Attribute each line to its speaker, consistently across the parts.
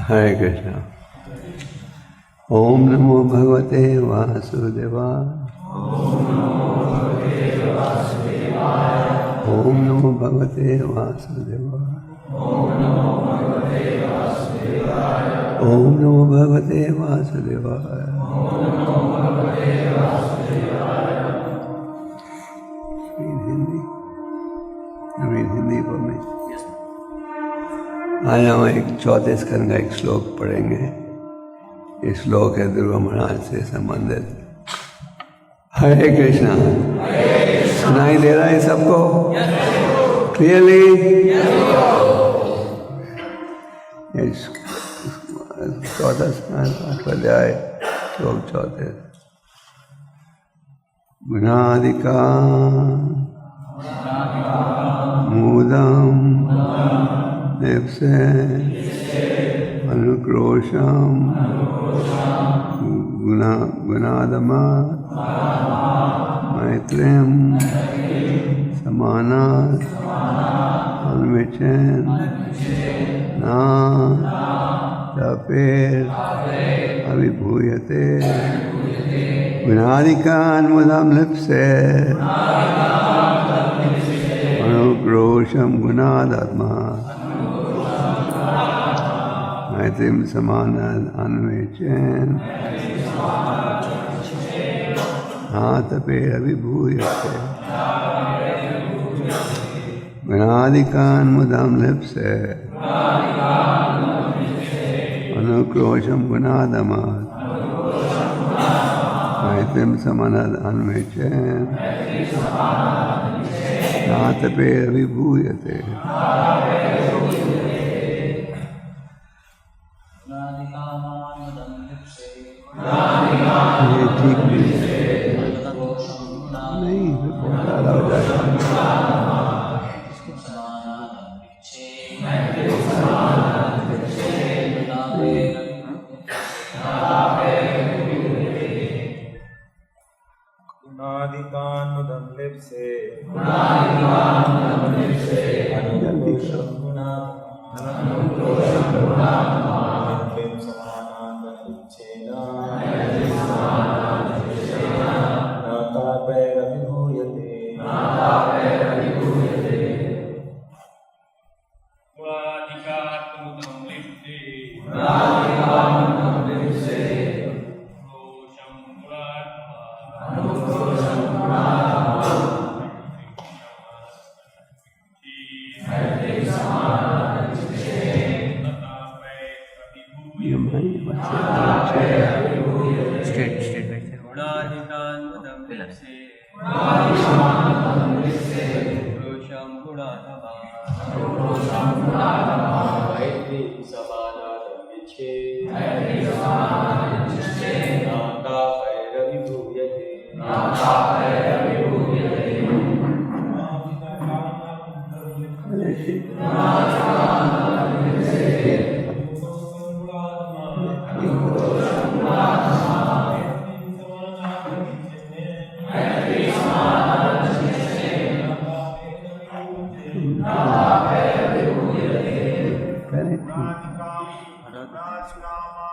Speaker 1: Hare Krishna. Om Namo Bhagavate Vasudevaya. Om Namo Bhagavate Vasudevaya. Om Namo Bhagavate Vasudevaya. Read Hindi for me. आज हम एक चौथे स्कंद का एक श्लोक पढ़ेंगे। ये श्लोक है ध्रुव महाराज से संबंधित। हरे कृष्णा। सुनाई दे रहा है सबको क्लियरली? चौथा स्कंद अध्याय श्लोक चौथे। गुणादिका मूदम निप्से अनुक्रोशम गुणादमा मैत्रीम समानात् अन्विचेन ना तपेर अभिभूयते गुणादिकान् मुदं लिप्से अनुक्रोशम गुणादमा मैत्रीम समानात् अन्विचेन तपे अभिभूयते गुणादिकान् मुदं लिप्से अनुक्रोशम गुणादमात् मैत्रीम समानात् अन्विचेन तपे अभिभूयते। ये ठीक नहीं बहुत ज़्यादा हो जाएगा।
Speaker 2: गुणादिकान् मुदं लिप्से
Speaker 1: जल्दी करो।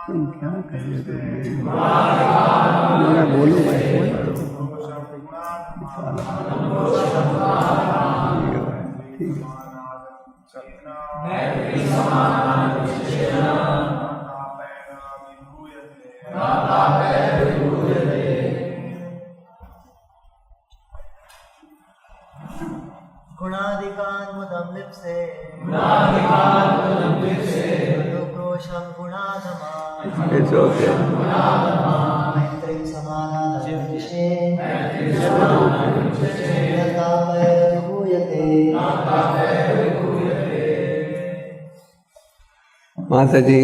Speaker 1: तुम क्या कर रहे हो? मैं बोलूँगा ठीक है।
Speaker 3: गुणादिकान् मुदं लिप्से अनुक्रोशं गुणाधमा
Speaker 1: It's okay.
Speaker 3: मैत्रीं समानात् अन्विचेन तापैरभिभूयते।
Speaker 1: माता जी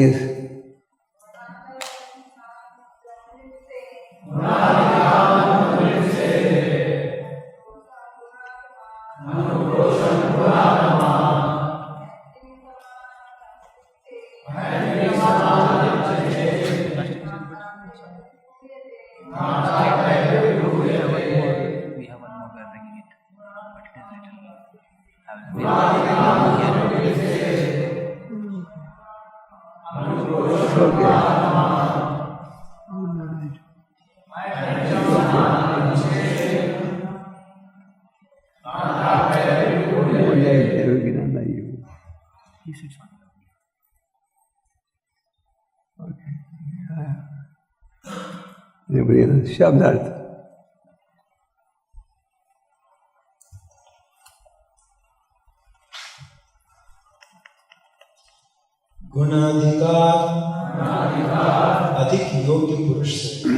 Speaker 1: शब्द अर्थ
Speaker 2: गुणाधिकार अधिक योग्य पुरुष से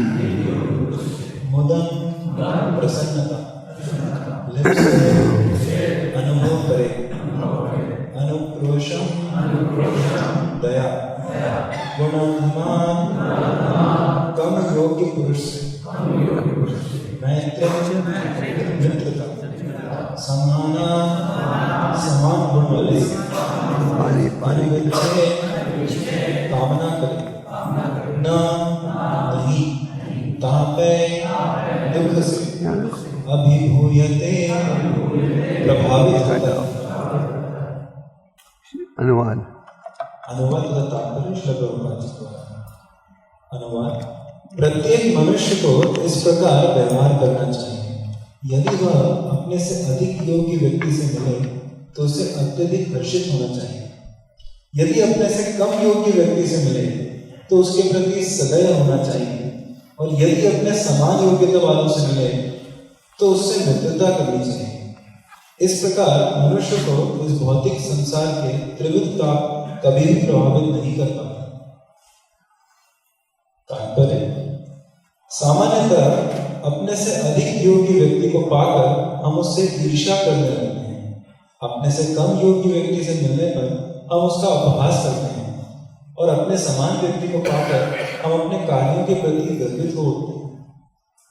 Speaker 2: मुदन प्रसन्नता लिप्स से अनुभव करे अनुक्रोशम दया गुणाधिमान कम योग्य पुरुष से मैत्री मित्रता समाना समान गुण वाले से कामना करे न नहीं तापे दुख से अभिभूयते प्रभावित होता।
Speaker 1: अनुवाद
Speaker 2: तथा तात्पर्य श्लोक अनुवाद प्रत्येक मनुष्य को इस प्रकार व्यवहार करना चाहिए। यदि वह अपने से अधिक योग्य व्यक्ति से मिले तो उसे अत्यधिक हर्षित होना चाहिए। यदि अपने से कम योग्य व्यक्ति से मिले तो उसके प्रति सदैव होना चाहिए, और यदि अपने समान योग्यता वालों से मिले तो उससे मित्रता करनी चाहिए। इस प्रकार मनुष्य को इस भौतिक संसार के त्रिविधता कभी भी प्रभावित नहीं कर पाता। तात्पर्य सामान्यतः अपने से अधिक योग्य व्यक्ति को पाकर हम उससे ईर्ष्या करने लगते हैं। अपने से कम योग्य व्यक्ति से मिलने पर हम उसका उपहास करते हैं, और अपने समान व्यक्ति को पाकर हम अपने कार्यों के प्रति गर्वित हो उठते हैं।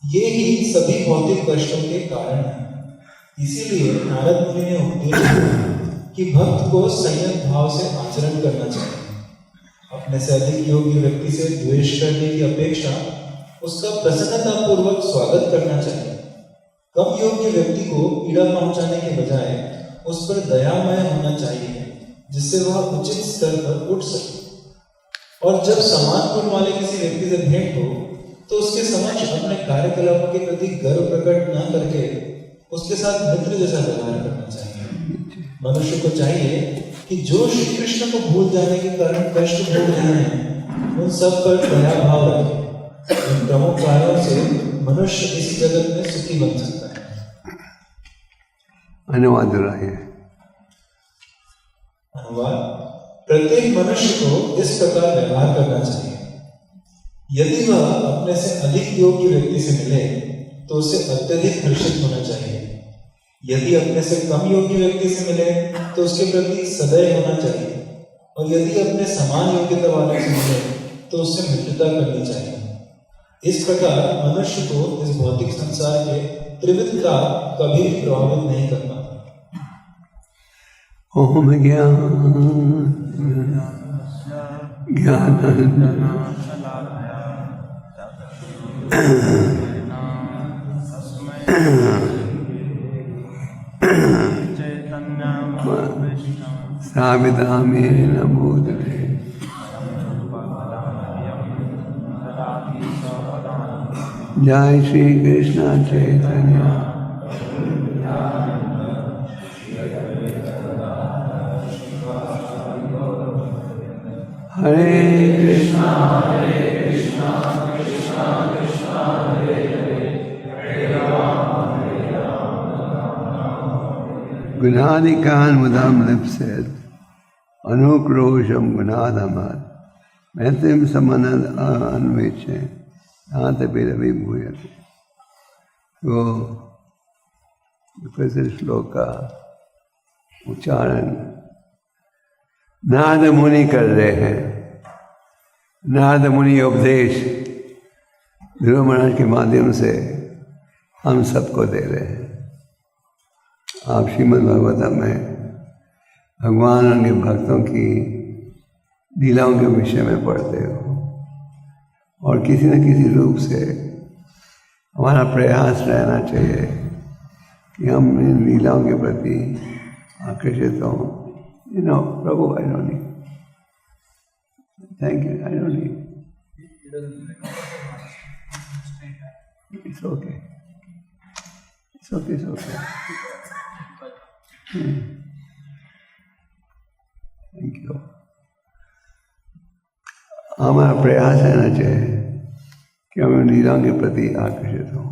Speaker 2: ये ही सभी भौतिक कष्टों के कारण हैं। इसीलिए नारद मुनि ने उपदेश दिया कि भक्त को संयम भाव से आचरण करना चाहिए। अपने से अधिक योग्य व्यक्ति से द्वेष करने की अपेक्षा उसका प्रसन्नतापूर्वक स्वागत करना चाहिए। कम योग्य व्यक्ति को पीड़ा पहुंचाने के बजाय उस पर दयामय होना चाहिए, जिससे वह उचित स्तर पर उठ सके। और जब समान गुण वाले किसी व्यक्ति से भेंट हो तो उसके समक्ष अपने कार्यकलापों के प्रति गर्व प्रकट न करके उसके साथ मित्र जैसा व्यवहार करना चाहिए। मनुष्य को चाहिए कि जो श्री कृष्ण को भूल जाने के कारण कष्ट भोग रहे हैं उन सब पर दया भाव रखे। इन प्रमुख कार्यों से मनुष्य इस जगत में सुखी बन सकता है।
Speaker 1: अनुवाद
Speaker 2: प्रत्येक मनुष्य को इस प्रकार व्यवहार करना चाहिए। यदि वह अपने से अधिक योग्य व्यक्ति से मिले तो उसे अत्यधिक हर्षित होना चाहिए। यदि अपने से कम योग्य व्यक्ति से मिले तो उसके प्रति सदैव होना चाहिए, और यदि अपने समान योग्यता वाले से मिले तो उससे मित्रता करनी चाहिए। इस प्रकार मनुष्य को इस भौतिक संसार के त्रिविधता कभी भी प्रभावित नहीं कर पाता।
Speaker 1: ओम ज्ञान साविदामेन बोधते जय श्री कृष्ण चैतन्य हरे कृष्णा कृष्णा कृष्णा हरे हरे गुणाधिकान् मुदां लिप्सेत् अनुक्रोशं गुणाधमात् मैत्रीं समनद् अन्वेष्य नातभिरभिभूयते। तो प्रसिद्ध श्लोक का उच्चारण नारद मुनि कर रहे हैं। नारद मुनि उपदेश ध्रुव महाराज के माध्यम से हम सबको दे रहे हैं। आप श्रीमद् भागवतम में भगवान और उनके भक्तों की लीलाओं के विषय में पढ़ते हो, और किसी न किसी रूप से हमारा प्रयास रहना चाहिए कि हम इन लीलाओं के प्रति आकर्षित हों। प्रभु, I don't need, thank you, I don't need, it's okay, it's okay, it's okay, thank you. हमारा प्रयास रहना चाहिए कि हम लीलाओं के प्रति आकर्षित हों।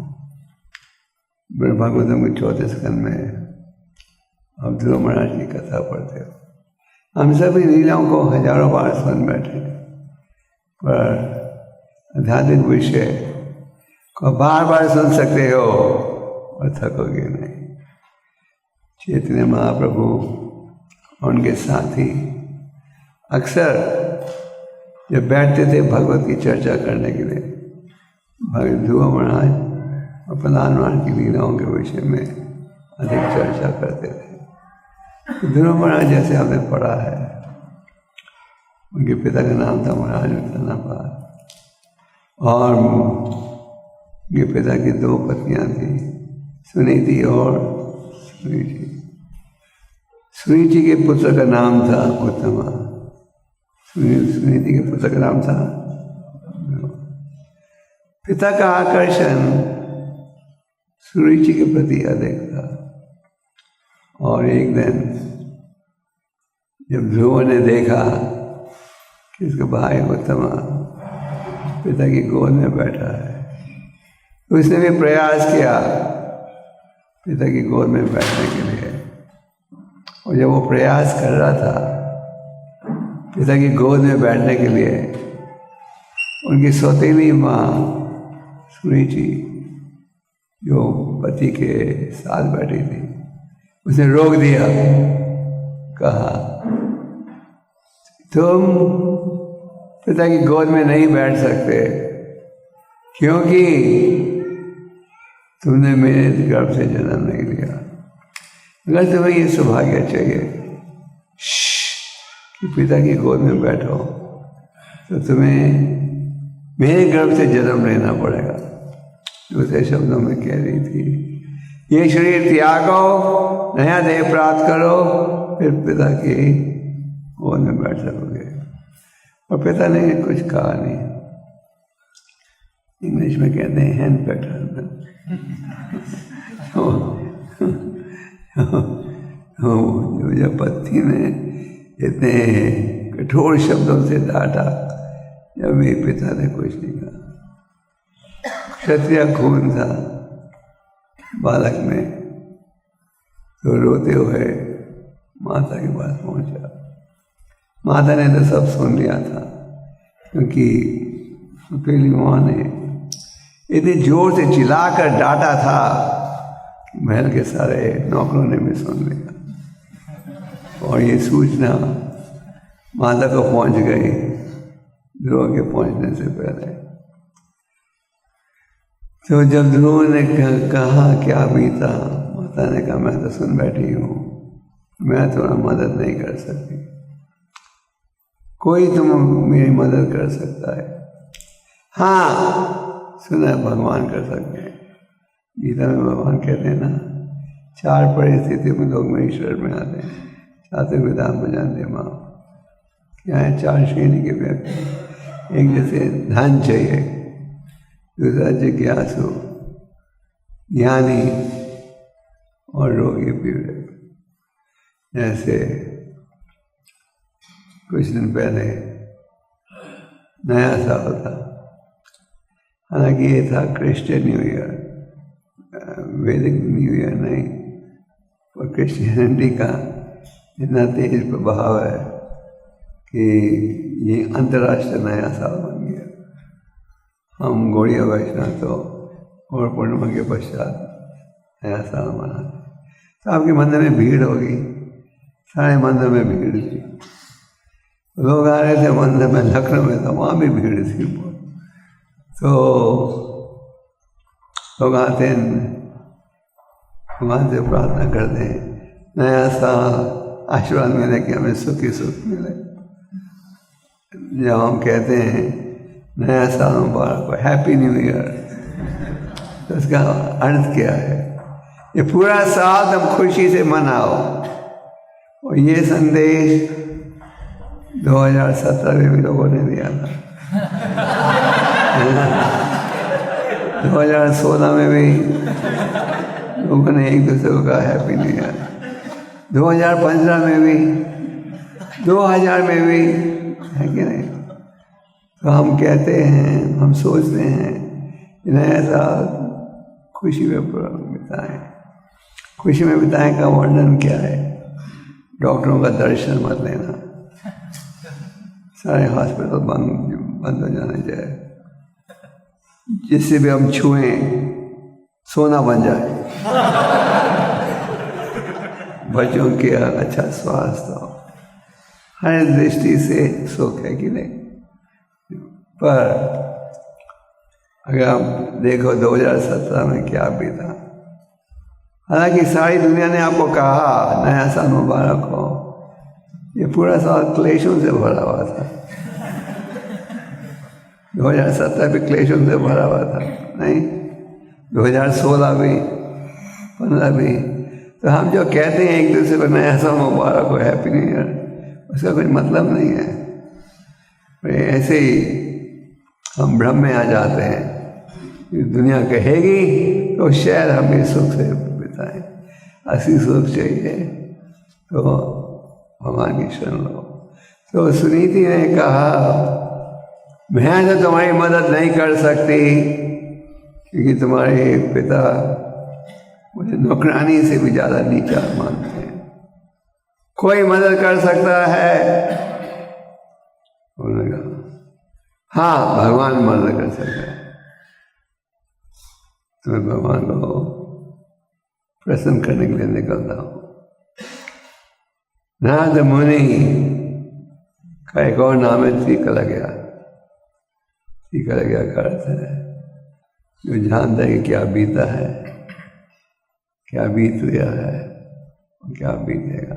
Speaker 1: भागवतम के 34 स्कंद में अब ध्रुव महाराज की कथा पढ़ते हो। हम सभी लीलाओं को हजारों बार सुन बैठे, पर आध्यात्मिक विषय को बार बार सुन सकते हो और थकोगे नहीं। चैतन्य महाप्रभु और उनके साथी अक्सर जब बैठते थे भगवत की चर्चा करने के लिए, ध्रुव महाराज और प्रहलाद महाराज की लीलाओं के विषय में अधिक चर्चा करते थे। ध्रुव महाराज जैसे आपने पढ़ा है, उनके पिता का नाम था महाराज उत्तनापाद, और उनके पिता की 2 पत्नियां थी, सुनीति और सुरुचि। सुरुचि के पुत्र का नाम था उत्तमा, सुनीति के पुत्र का नाम था। पिता का आकर्षण सुरुचि के प्रति अधिक था, और एक दिन जब ध्रुव ने देखा कि उसका भाई उत्तमा पिता की गोद में बैठा है, तो उसने भी प्रयास किया पिता की गोद में बैठने के लिए। और जब वो प्रयास कर रहा था पिता की गोद में बैठने के लिए, उनकी सौतेली माँ सुरुचि जो पति के साथ बैठी थी, उसने रोक दिया, कहा तुम पिता की गोद में नहीं बैठ सकते, क्योंकि तुमने मेरे गर्भ से जन्म नहीं लिया। अगर तुम्हें ये सौभाग्य चाहिए कि पिता की गोद में बैठो, तो तुम्हें मेरे गर्भ से जन्म लेना पड़ेगा। दूसरे शब्दों में कह रही थी, ये शरीर त्यागो, नया देह प्राप्त करो, फिर पिता की गोद में बैठ सकोगे। और पिता ने कुछ कहा नहीं। इंग्लिश में कहते हैं हैंड पेट हस्बैंड। जब पत्नी ने इतने कठोर शब्दों से डांटा, जब मेरे पिता ने कुछ नहीं कहा। क्षत्रिय खून था बालक में, तो रोते हुए माता के पास पहुंचा। माता ने तो सब सुन लिया था, क्योंकि अकेली माँ ने इतने जोर से चिल्लाकर डांटा था कि महल के सारे नौकरों ने भी सुन लिया। और ये सूचना माता को पहुंच गई ध्रुव के पहुंचने से पहले। तो जब ध्रुव ने कहा क्या बीता, माता ने कहा मैं तो सुन बैठी हूँ, मैं थोड़ा मदद नहीं कर सकती, कोई तुम मेरी मदद कर सकता है। हाँ सुना है भगवान कर सकते हैं। गीता में भगवान कहते हैं ना, 4 परिस्थिति में लोग मेरी शरण में आते हैं, चाहते विधान बजाते माँ। क्या है? 4 श्रेणी के व्यक्ति। एक जैसे धन चाहिए, दूसरा जिज्ञासु, ज्ञानी और रोगी पीड़ित। जैसे कुछ दिन पहले नया साल था, हालांकि ये था क्रिश्चियन न्यू ईयर, वैदिक न्यू ईयर नहीं, और क्रिश्चियनिटी का इतना तेज प्रभाव है कि ये अंतर्राष्ट्रीय नया साल बन गया। हम गौड़िया वैष्णव तो और पूर्णिमा के पश्चात नया साल मनाते। तो आपके मंदिर में भीड़ होगी, सारे मंदिर में भीड़ थी, लोग आ रहे थे मंदिर में। लखनऊ में तो वहाँ भी भीड़ थी। तो लोग आते हैं, भगवान से प्रार्थना करते हैं नया सा आशीर्वाद मिले कि हमें सुख ही सुख मिले। जब हम कहते हैं नया साल मुबारक हो, हैप्पी न्यू ईयर, तो उसका अर्थ क्या है? ये पूरा साल तुम खुशी से मनाओ। और ये संदेश 2017 में भी लोगों ने दिया था। 2016 में भी लोगों ने एक दूसरे को कहा हैप्पी न्यू ईयर। 2015 में भी, 2000 में भी, है कि नहीं? तो हम कहते हैं, हम सोचते हैं कि नया साल खुशी में बिताएं। खुशी में बिताएं का वर्णन क्या है? डॉक्टरों का दर्शन मत लेना, सारे हॉस्पिटल बंद हो जाने चाहिए, जिससे भी हम छुएं सोना बन जाए, बच्चों के अच्छा स्वास्थ्य हो, हर दृष्टि से सुख है कि नहीं? पर अगर आप देखो 2017 में क्या बीता, हालांकि सारी दुनिया ने आपको कहा नया साल मुबारक हो, ये पूरा साल क्लेशों से भरा हुआ था। 2017 भी क्लेशों से भरा हुआ था, नहीं? 2016 भी, 15 भी। तो हम जो कहते हैं एक दूसरे को नया साल मुबारक हो, हैप्पी न्यू ईयर, उसका कोई मतलब नहीं है। ऐसे ही हम भ्रम में आ जाते हैं कि दुनिया कहेगी तो शायद हम भी सुख से बिताएं। असली सुख चाहिए तो भगवान की शरण लो। तो सुनीति ने कहा, मैं तो तुम्हारी मदद नहीं कर सकती क्योंकि तुम्हारे पिता मुझे नौकरानी से भी ज़्यादा नीचा मानते हैं। कोई मदद कर सकता है? उन्होंने कहा हाँ, भगवान मदद कर सकता है। तो मैं भगवान को प्रसन्न करने के लिए निकलता हूँ। नारद मुनि का एक और नाम है त्रिकलज्ञ। त्रिकलज्ञ का अर्थ है जो जानता है कि क्या बीता है, क्या बीत गया है और क्या बीतेगा।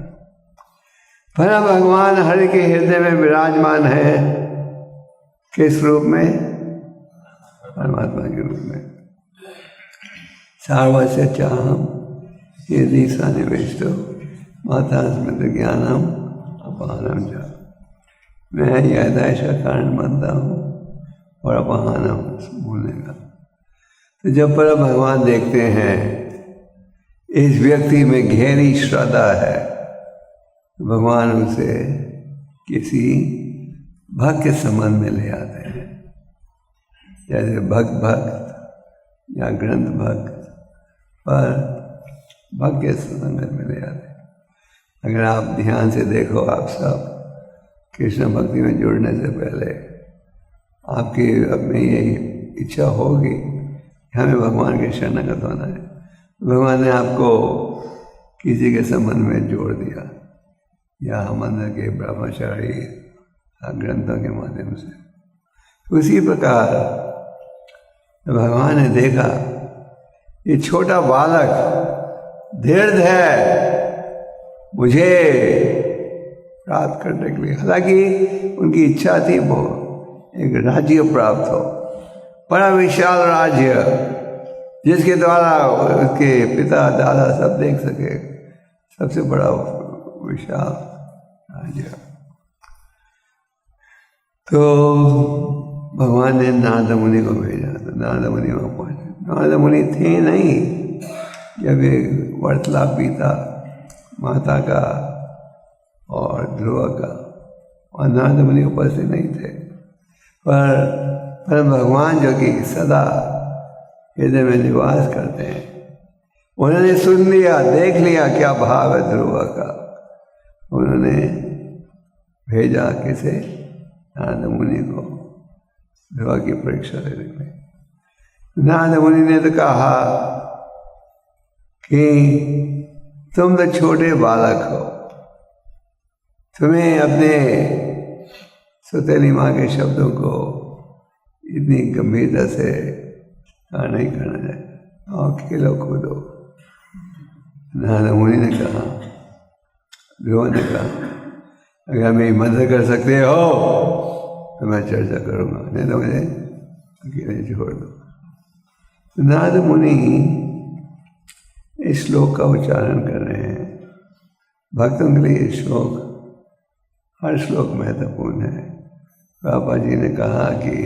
Speaker 1: परम भगवान हरि के हृदय में विराजमान है। किस रूप में? परमात्मा के रूप में। सार्वस्य चाहम यदि सन्निविष्टो माता स्मृत ज्ञानम अपानम जा। मैं यदाश का कारण बनता हूँ और अपहानम भूलने का। तो जब पर भगवान देखते हैं इस व्यक्ति में गहरी श्रद्धा है, तो भगवान उसे किसी भक्त के संबंध में ले आते हैं। जैसे भक्त या ग्रंथ भक्त पर भक्त के संबंध में ले आते हैं। अगर आप ध्यान से देखो, आप सब कृष्ण भक्ति में जुड़ने से पहले आपकी अपनी यही इच्छा होगी कि हमें भगवान के शरणागत होना है। भगवान ने आपको किसी के संबंध में जोड़ दिया, या मंदिर के ब्रह्मचारी ग्रंथों के माध्यम से। उसी प्रकार भगवान ने देखा ये छोटा बालक दृढ़ है मुझे प्राप्त करने के लिए। हालांकि उनकी इच्छा थी वो एक राज्य प्राप्त हो, बड़ा विशाल राज्य जिसके द्वारा उसके पिता दादा सब देख सके, सबसे बड़ा विशाल राज्य। तो भगवान ने नारद मुनि को भेजा। तो नारद मुनि वहाँ पहुँचे। नारद मुनि थे नहीं जब ये वार्तालाप बीता माता का और ध्रुव का, और नारद मुनि उपस्थित नहीं थे। पर भगवान जो कि सदा हृदय में निवास करते हैं, उन्होंने सुन लिया, देख लिया क्या भाव है ध्रुव का। उन्होंने भेजा किसे? नारद मुनि को ध्रुव की परीक्षा लेने के लिए। नारद मुनि ने तो कहा कि तुम तो छोटे बालक हो, तुम्हें अपने सुतेली माँ के शब्दों को इतनी गंभीरता से नहीं करना चाहिए, और खेलो कूदो। नारद मुनि ने कहा ध्रुव ने कहा अगर मेरी मदद कर सकते हो तो मैं चर्चा करूँगा, नहीं तो मुझे अकेले छोड़ दो। तो नारद मुनि इस श्लोक का उच्चारण कर रहे हैं। भक्तों के लिए ये श्लोक, हर श्लोक महत्वपूर्ण है। बाबा जी ने कहा कि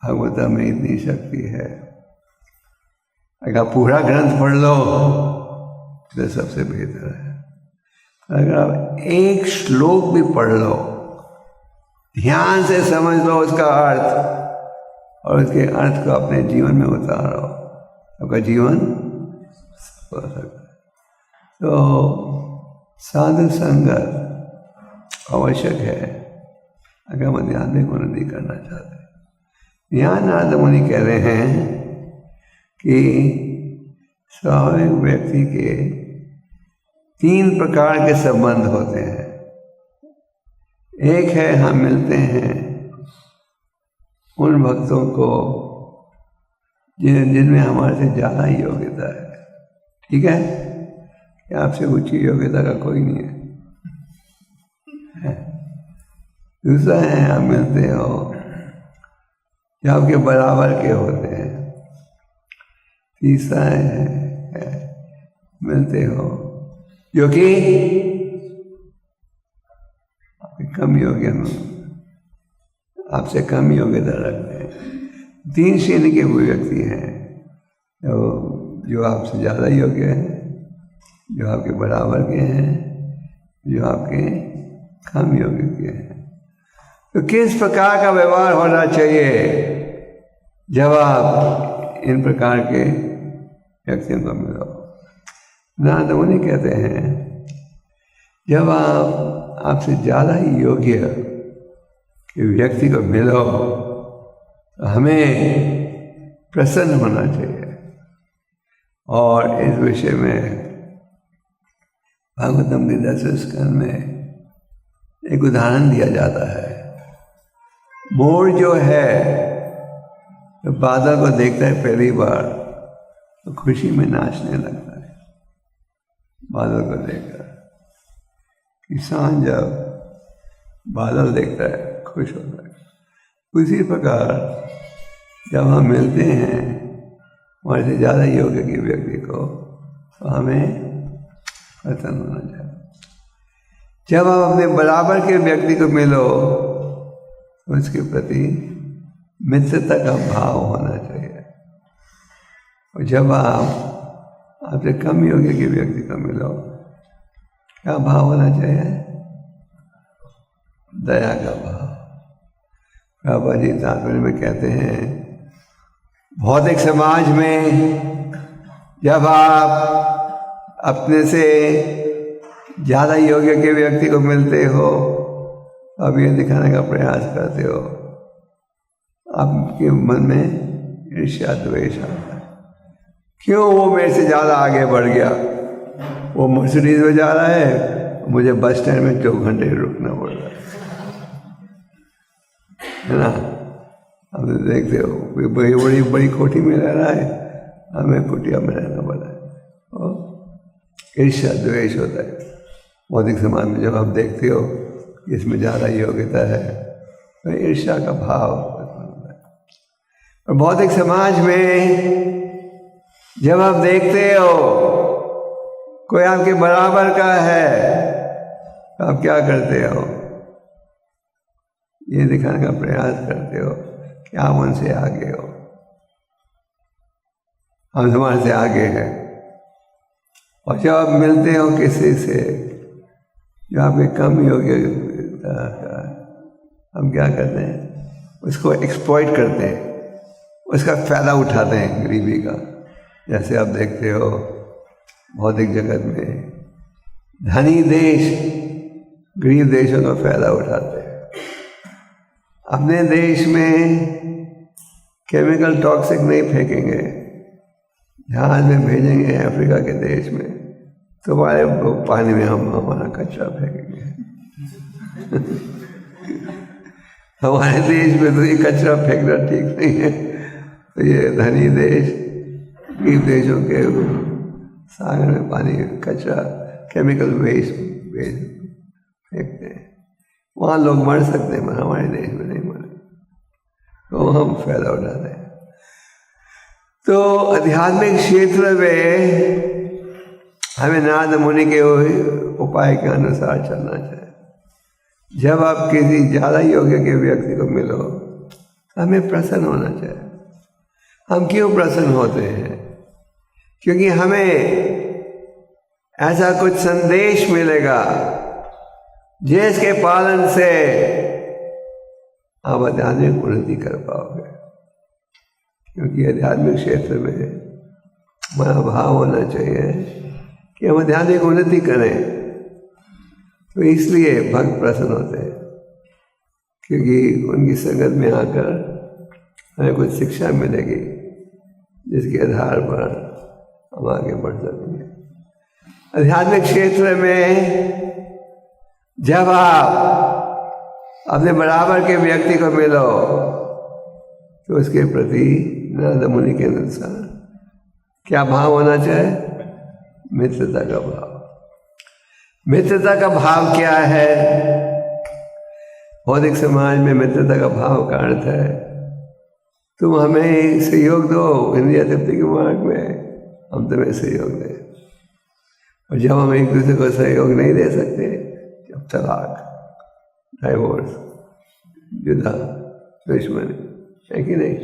Speaker 1: भगवता में इतनी शक्ति है, अगर पूरा ग्रंथ पढ़ लो तो सबसे बेहतर है। अगर आप एक श्लोक भी पढ़ लो, ध्यान से समझ लो उसका अर्थ और उसके अर्थ को अपने जीवन में उतारो, आपका जीवन हो सकता है। तो साधु संगत आवश्यक है अगर हम आध्यात्मिक उन्नति करना चाहते हैं। यहाँ नारद मुनि कह रहे हैं कि स्वाभाविक व्यक्ति के 3 प्रकार के संबंध होते हैं। एक है हम मिलते हैं उन भक्तों को जिनमें हमारे से ज़्यादा ही योग्यता है। ठीक है, कि आपसे ऊंची योग्यता का कोई नहीं है। दूसरा है आप मिलते हो जो आपके बराबर के होते हैं। तीसरा है मिलते हो जो कि कम योग्य आपसे कम योग्यता रखते हैं। 3 श्रेणी के वो व्यक्ति हैं, जो आपसे ज़्यादा योग्य हैं, जो आपके बराबर के हैं, जो आपके कम योग्य के हैं। तो किस प्रकार का व्यवहार होना चाहिए जब आप इन प्रकार के व्यक्तियों को मिलो? नारद मुनि कहते हैं जब आप आपसे ज़्यादा ही योग्य व्यक्ति को मिलो तो हमें प्रसन्न होना चाहिए। और इस विषय में भागवतम के 10वें स्कंद में एक उदाहरण दिया जाता है। मोर जो है तो बादल को देखता है पहली बार तो खुशी में नाचने लगता है बादल को देखकर। किसान जब बादल देखता है खुश होता है। उसी प्रकार जब हम मिलते हैं हमारे से ज़्यादा योग्य के व्यक्ति को तो हमें प्रसन्न होना चाहिए। जब आप अपने बराबर के व्यक्ति को मिलो तो उसके प्रति मित्रता का भाव होना चाहिए। और जब आप आपसे कम योग्य के व्यक्ति को मिलो क्या भाव होना चाहिए? दया का भाव। बाबा जी तात्पर्य में कहते हैं भौतिक समाज में जब आप अपने से ज़्यादा योग्य के व्यक्ति को मिलते हो अब ये दिखाने का प्रयास करते हो, आपके मन में ईर्ष्या द्वेष आता है। क्यों वो मेरे से ज़्यादा आगे बढ़ गया? वो मर्सिडीज में जा रहा है, मुझे बस स्टैंड में 2 घंटे रुकना पड़ रहा है ना। अब देखते हो कोई बड़ी कोठी में रह रहा है, हमें कुटिया में रहना पड़ा है। ईर्ष्या द्वेष होता है भौतिक समाज में। जब आप देखते हो इसमें ज़्यादा योग्यता है तो ईर्ष्या का भाव होता है। और भौतिक समाज में जब आप देखते हो कोई आपके बराबर का है तो आप क्या करते हो? ये दिखाने का प्रयास करते हो कि आप उनसे आगे हो, हम तुम्हारे से आगे हैं। और जब आप मिलते हो किसी से जो आपके कम योग्यता का, हम क्या करते हैं? उसको एक्सप्लॉइट करते हैं, उसका फायदा उठाते हैं गरीबी का। जैसे आप देखते हो भौतिक जगत में धनी देश गरीब देशों का फायदा उठाते हैं। अपने देश में केमिकल टॉक्सिक नहीं फेंकेंगे, जहाज में भेजेंगे अफ्रीका के देश में, तुम्हारे पानी में हम हमारा कचरा फेंकेंगे। हमारे देश में तो ये कचरा फेंकना ठीक नहीं है। तो ये धनी देश गरीब देशों के सागर में पानी कचरा केमिकल वेस्ट फेंकते हैं, वहाँ लोग मर सकते हैं, हमारे देश में नहीं मरे, तो हम फायदा उठाते हैं। तो आध्यात्मिक क्षेत्र में हमें नारद मुनि के उपाय के अनुसार चलना चाहिए। जब आप किसी ज़्यादा योग्य के व्यक्ति को मिलो तो हमें प्रसन्न होना चाहिए। हम क्यों प्रसन्न होते हैं? क्योंकि हमें ऐसा कुछ संदेश मिलेगा जिसके पालन से आप आध्यात्मिक उन्नति कर पाओगे। क्योंकि आध्यात्मिक क्षेत्र में हमारा भाव होना चाहिए कि हम आध्यात्मिक उन्नति करें, तो इसलिए भक्त प्रसन्न होते हैं, क्योंकि उनकी संगत में आकर हमें कुछ शिक्षा मिलेगी जिसके आधार पर हम आगे बढ़ सकेंगे। आध्यात्मिक क्षेत्र में जब आप अपने बराबर के व्यक्ति को मिलो तो उसके प्रति नारद मुनि के अनुसार क्या भाव होना चाहिए? मित्रता का भाव। मित्रता का भाव क्या है? बौद्धिक समाज में मित्रता का भाव का अर्थ है तुम हमें सहयोग दो इंद्रिय तृप्ति के मार्ग में, हम तुम्हें सहयोग दें। और जब हम एक दूसरे को सहयोग नहीं दे सकते, जब तलाक, डाइवोर्स, जुदा, दुश्मनी, है कि नहीं?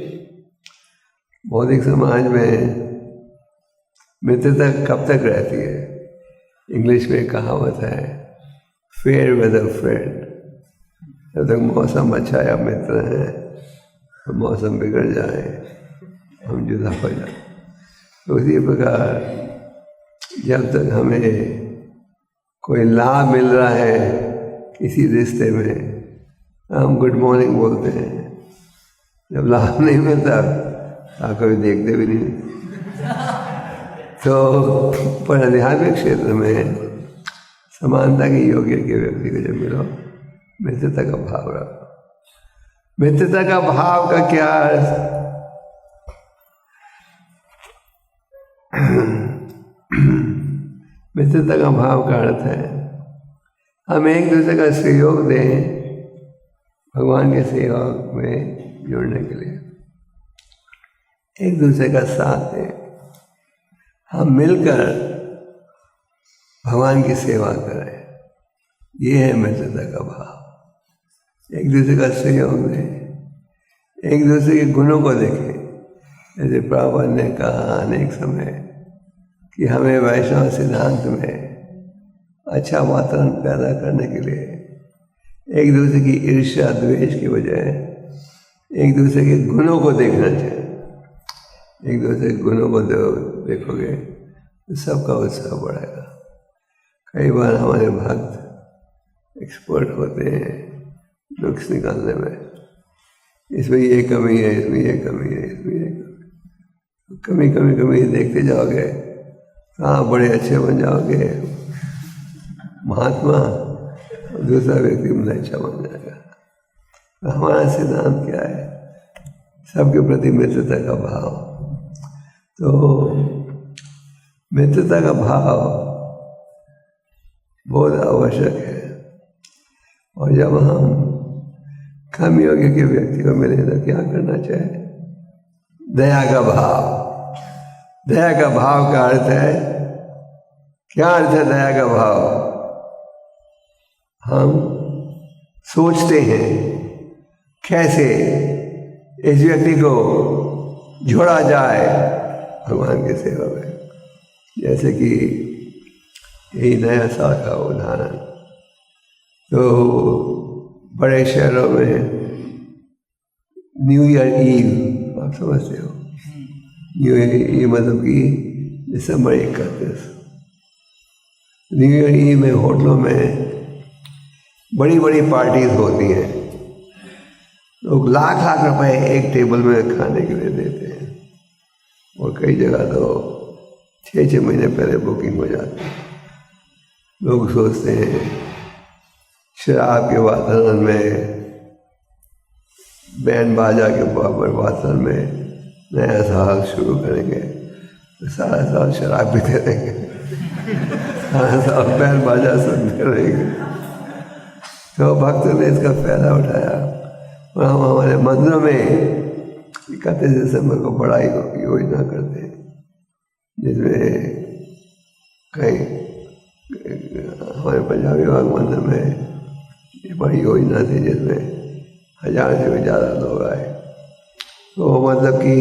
Speaker 1: बौद्धिक समाज में मित्रता कब तक रहती है? इंग्लिश में कहावत है फेयर वेदर फ्रेंड। जब तक मौसम अच्छा या मित्र है, तो मौसम बिगड़ जाए हम जुदा हो जाए। तो इसी प्रकार जब तक हमें कोई लाभ मिल रहा है किसी रिश्ते में, हम गुड मॉर्निंग बोलते हैं। जब लाभ नहीं मिलता आप कभी देखते भी नहीं। तो पर आध्यात्मिक क्षेत्र में समानता के योग्य के व्यक्ति को जब मिलो, मित्रता का भाव रखो। मित्रता का भाव का क्या अर्थ? मित्रता का भाव का अर्थ है हम एक दूसरे का सहयोग दें भगवान के सहयोग में जुड़ने के लिए, एक दूसरे का साथ दें, हम मिलकर भगवान की सेवा करें। ये है मित्रता का भाव। एक दूसरे का सहयोग दें, एक दूसरे के गुणों को देखें। जैसे प्रभुपाद ने कहा अनेक समय कि हमें वैष्णव सिद्धांत में अच्छा वातावरण पैदा करने के लिए एक दूसरे की ईर्ष्या द्वेष की बजाय एक दूसरे के गुणों को देखना चाहिए। एक दूसरे के गुणों को देखोगे तो सबका उत्साह बढ़ेगा। कई बार हमारे भक्त एक्सपर्ट होते हैं नुक्स निकालने में, इसमें ये कमी है, इसमें ये कमी है, इसमें ये कमी, कमी देखते जाओगे तो आप बड़े अच्छे बन जाओगे महात्मा, और दूसरा व्यक्ति बड़ा अच्छा बन जाएगा। तो हमारा सिद्धांत क्या है? सबके प्रति मित्रता का भाव। तो मित्रता का भाव बहुत आवश्यक है। और जब हम कम योग्य के व्यक्ति को मिले तो क्या करना चाहिए? दया का भाव। दया का भाव का अर्थ है, क्या अर्थ है दया का भाव? हम सोचते हैं कैसे इस व्यक्ति को जोड़ा जाए भगवान की सेवा में। जैसे कि यही नया साल का उदाहरण, तो बड़े शहरों में न्यू ईयर ईव आप समझते हो, न्यू ईयर ईव मतलब कि दिसंबर 31। न्यू ईयर ईव में होटलों में बड़ी बड़ी पार्टीज होती हैं। लोग लाख लाख रुपए एक टेबल में खाने के लिए देते हैं, और कई जगह तो 6-6 महीने पहले बुकिंग हो जाती है। लोग सोचते हैं शराब के वातावरण में, बैंड बाजा के वातावरण में नया साल शुरू करेंगे तो सारा साल शराब पीते रहेंगे। और बैल बाजा सुनते रहेंगे। तो भक्तों ने इसका फायदा उठाया और हम हमारे मंदिरों में 31 दिसंबर को बड़ा योजना करते हैं, जिसमें कई हमारे पंजाबी बाग मंदिर में ये बड़ी योजना थी जिसमें 1000 से भी ज़्यादा लोग आए। तो मतलब कि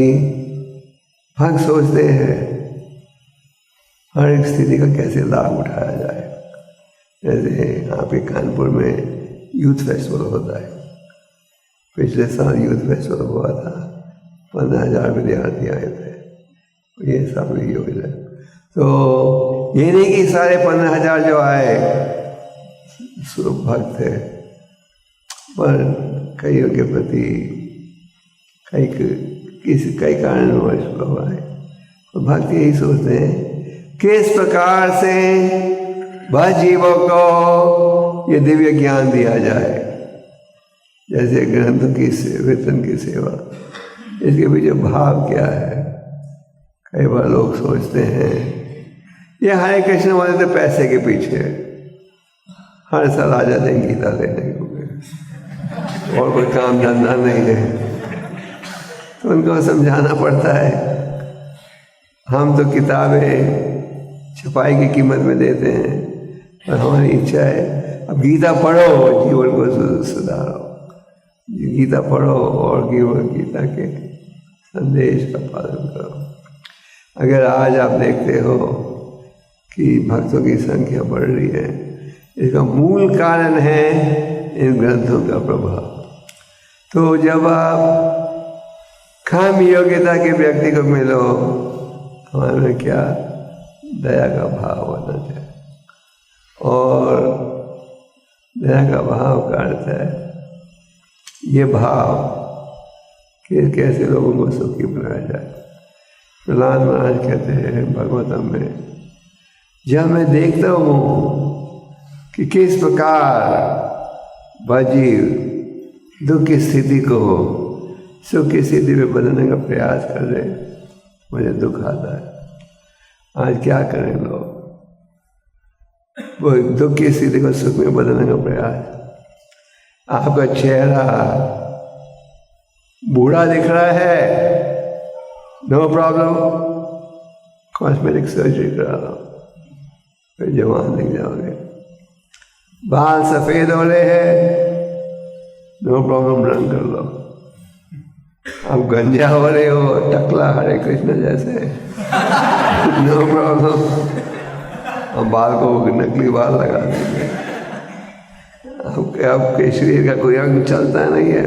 Speaker 1: भक्त सोचते हैं हर एक स्थिति का कैसे लाभ उठाया जाए। जैसे यहाँ पे कानपुर में यूथ फेस्टिवल होता है, पिछले साल यूथ फेस्टिवल हुआ था, 15,000 विद्यार्थी आए थे, ये सब योजना। तो ये नहीं कि सारे 15,000 जो आए भक्त थे, पर कईयों के प्रति कई कारणवश लोग आए। तो भक्त यही सोचते हैं किस प्रकार से जीवों को ये दिव्य ज्ञान दिया जाए। जैसे ग्रंथों की वेतन की सेवा, इसके पीछे भाव क्या है। कई बार लोग सोचते हैं ये हरे कृष्ण वाले तो पैसे के पीछे हर साल आ जाते हैं गीता लेने को, और कोई काम धंधा नहीं है। तो उनको समझाना पड़ता है हम तो किताबें छपाई की कीमत में देते हैं, और हमारी इच्छा है अब गीता पढ़ो, जीवन को सुधारो, गीता पढ़ो और गीता के संदेश का पालन करो। अगर आज आप देखते हो कि भक्तों की संख्या बढ़ रही है, इसका मूल कारण है इन ग्रंथों का प्रभाव। तो जब आप कम योग्यता के व्यक्ति को मिलो, हमारे क्या दया का भाव होना चाहिए। और दया का भाव का अर्थ है ये भाव कि कैसे लोगों को सुखी बनाया जाए। प्रहलाद महाराज कहते हैं भगवतम में, जब मैं देखता हूँ कि किस प्रकार जीव दुख की स्थिति को सुख की स्थिति में बदलने का प्रयास कर रहे, मुझे दुख आता है। आज क्या करें लोग, वो दुख की स्थिति को सुख में बदलने का प्रयास। आपका चेहरा बूढ़ा दिख रहा है, नो प्रॉब्लम, कॉस्मेटिक सर्जरी करा लो, फिर जवान दिख जाओगे। बाल सफेद हो रहे हैं, नो प्रॉब्लम, रंग कर लो। आप गंजा हो रहे हो, टकला हरे कृष्ण जैसे, नो प्रॉब्लम, हम बाल को नकली बाल लगा देंगे। आपके शरीर का कोई अंग चलता नहीं है,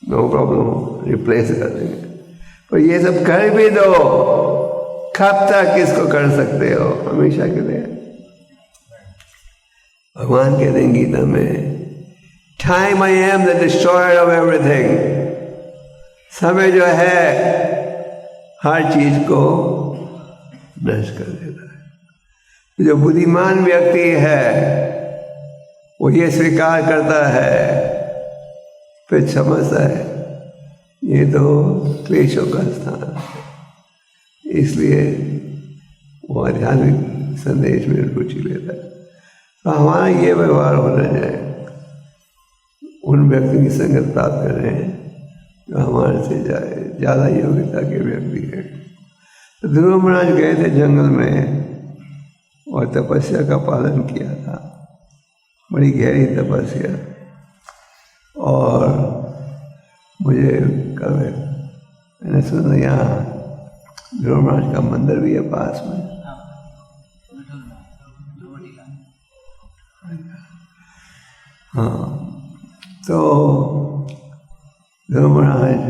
Speaker 1: नो प्रॉब्लम, रिप्लेस कर देंगे। पर ये सब कर भी दो, कब तक इसको कर सकते हो? हमेशा के लिए। भगवान कहते हैं गीता में, time I am the destroyer of everything. समय जो है हर चीज को नष्ट कर देता है। जो बुद्धिमान व्यक्ति है वो ये स्वीकार करता है, फिर समझता है ये तो क्लेशों का स्थान है, इसलिए वो आध्यात्मिक संदेश में रुचि लेता है। तो हमारा ये व्यवहार होना चाहिए, उन व्यक्ति की संगत प्राप्त कर रहे हैं जो हमारे से ज़्यादा योग्यता के व्यक्ति हैं। तो ध्रुव महाराज गए थे जंगल में और तपस्या का पालन किया था, बड़ी गहरी तपस्या। और मुझे कल मैंने सुना यहाँ ध्रुव महाराज का मंदिर भी है पास में। हाँ, तो ध्रुव महाराज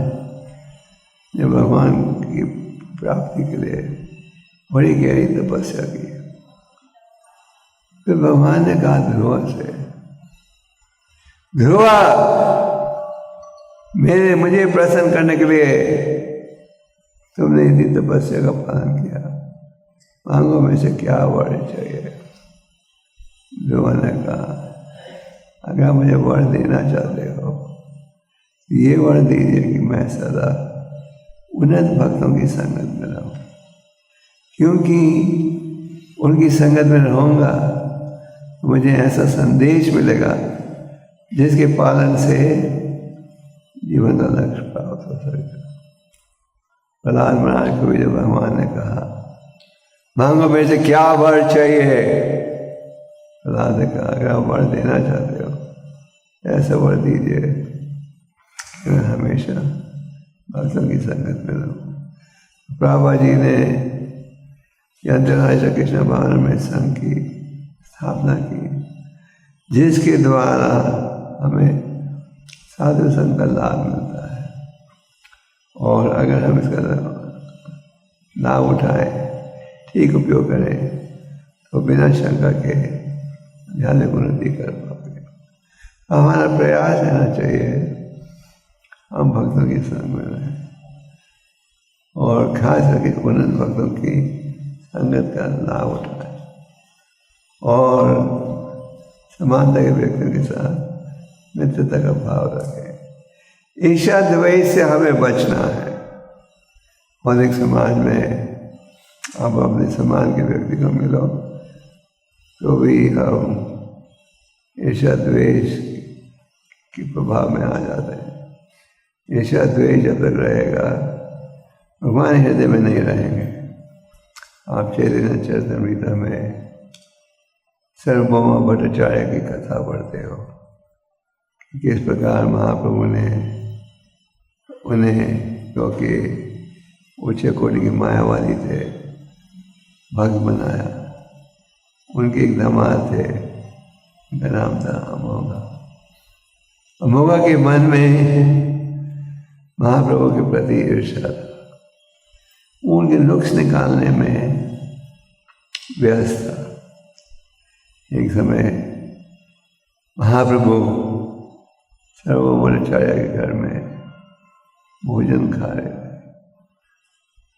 Speaker 1: ने भगवान की प्राप्ति के लिए बड़ी गहरी तपस्या की। फिर भगवान ने कहा ध्रुवा से, ध्रुवा, मुझे प्रसन्न करने के लिए तुमने इतनी तपस्या का पालन किया, मांगो में से क्या वर चाहिए। ध्रुवा ने कहा, अगर मुझे वर देना चाहते हो ये वर दीजिए कि मैं सदा उन्नत भक्तों की संगत में रहूं, क्योंकि उनकी संगत में रहूँगा मुझे ऐसा संदेश मिलेगा जिसके पालन से जीवन का लक्ष्य प्राप्त हो सकेगा। प्रहलाद महाराज को भी जब भगवान ने कहा मांगो मेरे से क्या वर चाहिए, प्रहलाद ने कहा अगर आप वर देना चाहते हो ऐसा वर दीजिए कि मैं हमेशा भक्तों की संगत में रहूं। प्रभुपाद जी ने अंतर्राष्ट्रीय कृष्ण भवन में संघ की स्थापना की जिसके द्वारा हमें साधु संघ का लाभ मिलता है, और अगर हम इसका लाभ उठाएं, ठीक उपयोग करें तो बिना शंका के ध्यान उन्नति कर पाएंगे। हमारा प्रयास रहना चाहिए हम भक्तों के संग में रहें और खास करके उन्नत भक्तों की संगत का लाभ उठाएं और समानता के व्यक्तियों के साथ मित्रता का भाव रखें। ईर्ष्या द्वेष से हमें बचना है। औद्योगिक समाज में आप अपने समान के व्यक्ति को मिलो तो भी हम ईर्ष्या द्वेष के प्रभाव में आ जाते हैं। ईर्ष्या द्वेष जब तक रहेगा भगवान हृदय में नहीं रहेंगे। आप चैतन्य चरितमृत में सार्वभौम भट्टाचार्य की कथा पढ़ते हो, किस प्रकार महाप्रभु ने उन्हें, क्योंकि ऊंचे कोटि के मायावादी थे, भक्त बनाया। उनके एक दामाद थे, उनका नाम था अमोघा। अमोघा के मन में महाप्रभु के प्रति ईर्ष्या था, उनके नुक्स निकालने में व्यस्त था। एक समय महाप्रभु सर्वभौमाचार्य के घर में भोजन खा रहे थे।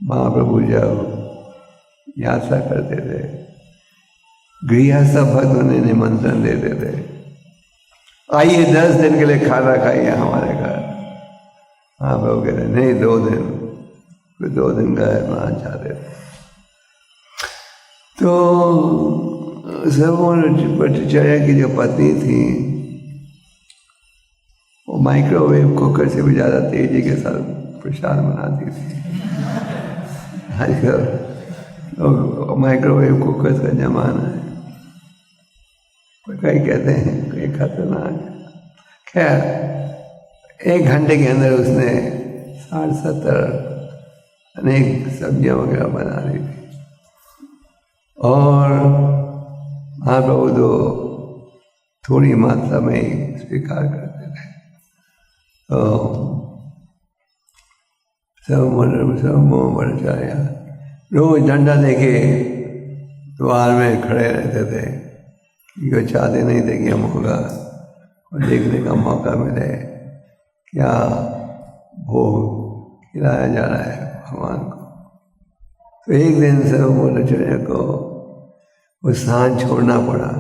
Speaker 1: महाप्रभु जब यात्रा करते थे, गृहस्थ भक्त उन्हें निमंत्रण देते थे, आइए 10 दिन के लिए खाना खाइए हमारे घर। महाप्रभु कहते नहीं 2 दिन, फिर 2 दिन का रहना चाहते थे। तो सर्वभौमाचार्य की जो पत्नी थी वो माइक्रोवेव कुकर से भी ज़्यादा तेजी के साथ प्रसाद बनाती थी। आजकल लोग माइक्रोवेव कुकर का जमाना है, कई कहते हैं कई खतरनाक। खैर 1 घंटे के अंदर उसने 60-70 अनेक सब्जियां वगैरह बना ली थी। और महाप्रभु तो थोड़ी मात्रा में ही स्वीकार करते थे। तो सर्वभौमाचार्य रोज डंडा लेके द्वार में खड़े रहते थे कि वो चाहते नहीं थे कि अमोघा को देखने का मौका मिले, क्या भोग खिलाया जा रहा है भगवान को। तो एक दिन सर्वभौमाचार्य को वो स्थान छोड़ना पड़ा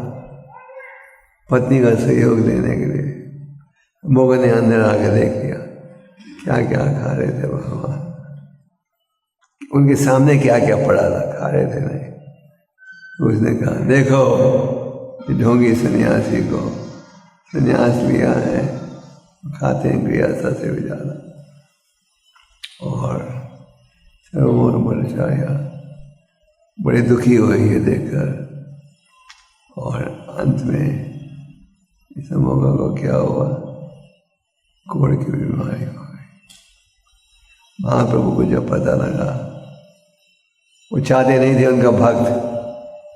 Speaker 1: पत्नी का सहयोग देने के लिए। अमोघा ने अंदर आके देख लिया क्या क्या खा रहे थे भगवान, उनके सामने क्या क्या पड़ा था, खा रहे थे नहीं। उसने कहा देखो ढोंगी सन्यासी को सन्यास लिया है, खाते हैं गृहस्थ से भी ज़्यादा। और सर्वभौमाचार्य बड़े दुखी हुए ये देखकर, और अंत में इस अमोघा को क्या हुआ, कोढ़ की बीमारी हो गई। महाप्रभु को जब पता लगा, वो चाहते नहीं थे उनका भक्त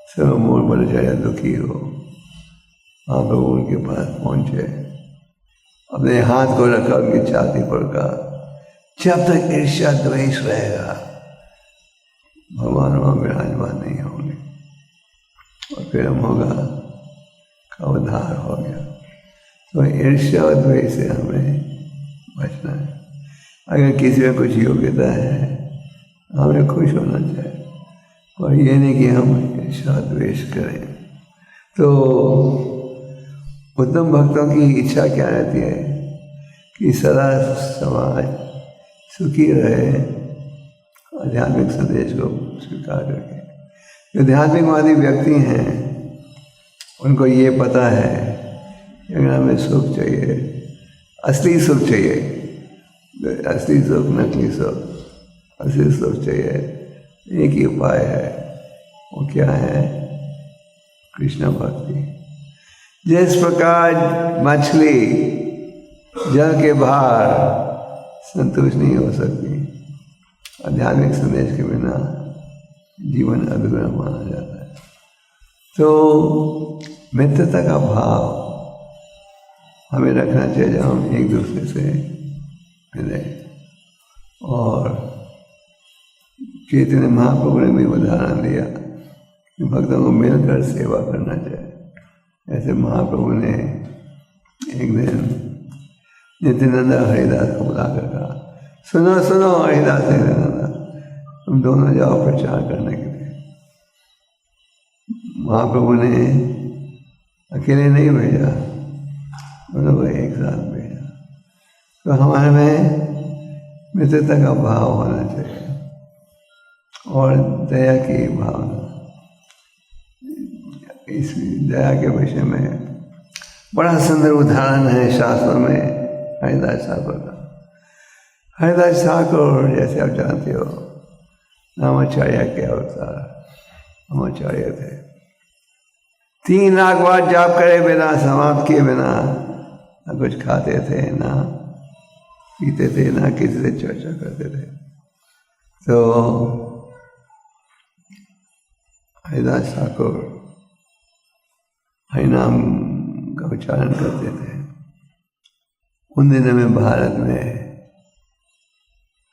Speaker 1: सर्वभौमाचार्य दुखी हो। महाप्रभु उनके पास पहुंचे, अपने हाथ को रखा उनकी छाती पर, कहा जब तक ईर्ष्या द्वेष रहेगा भगवान वहाँ विराजमान नहीं होंगे। और फिर अमोघा का उद्धार हो गया। तो ईर्ष्या और द्वेष से हमें बचना है। अगर किसी में कुछ योग्यता है हमें खुश होना चाहिए, और ये नहीं कि हम ईर्ष्या द्वेष करें। तो उत्तम भक्तों की इच्छा क्या रहती है कि सदा समाज सुखी रहे, आध्यात्मिक संदेश को स्वीकार करके। जो आध्यात्मिकवादी व्यक्ति हैं उनको ये पता है कि अगर हमें सुख चाहिए, असली सुख चाहिए, असली सुख, नकली सुख, असली सुख चाहिए, एक ही उपाय है। वो क्या है? कृष्ण भक्ति। जिस प्रकार मछली जल के बाहर संतुष्ट नहीं हो सकती, आध्यात्मिक संदेश के बिना जीवन अधूरा माना जाता है। तो मित्रता का भाव हमें रखना चाहिए जब हम एक दूसरे से मिले। और चैतन्य महाप्रभु ने भी उदाहरण दिया कि भक्तों को मिलकर सेवा करना चाहिए। ऐसे महाप्रभु ने एक दिन नित्यानंद हरिदास को बुलाकर कहा, सुनो सुनो हरिदास नित्यानंद, तुम दोनों जाओ प्रचार करने के लिए। महाप्रभु ने अकेले नहीं भेजा, दोनों को एक साथ भेजा। तो हमारे में मित्रता का भाव होना चाहिए और दया की भावना। इस दया के विषय में बड़ा सुंदर उदाहरण है शास्त्रों में हरिदास ठाकुर का। हरिदास ठाकुर जैसे आप जानते हो रामाचार्य के अवतार रामाचार्य थे। 3 लाख बार जाप करे बिना, समाप्त किए बिना, ना कुछ खाते थे, ना पीते थे, ना किसी से चर्चा करते थे। तो हरिदास ठाकुर हरिनाम का उच्चारण करते थे। उन दिनों में भारत में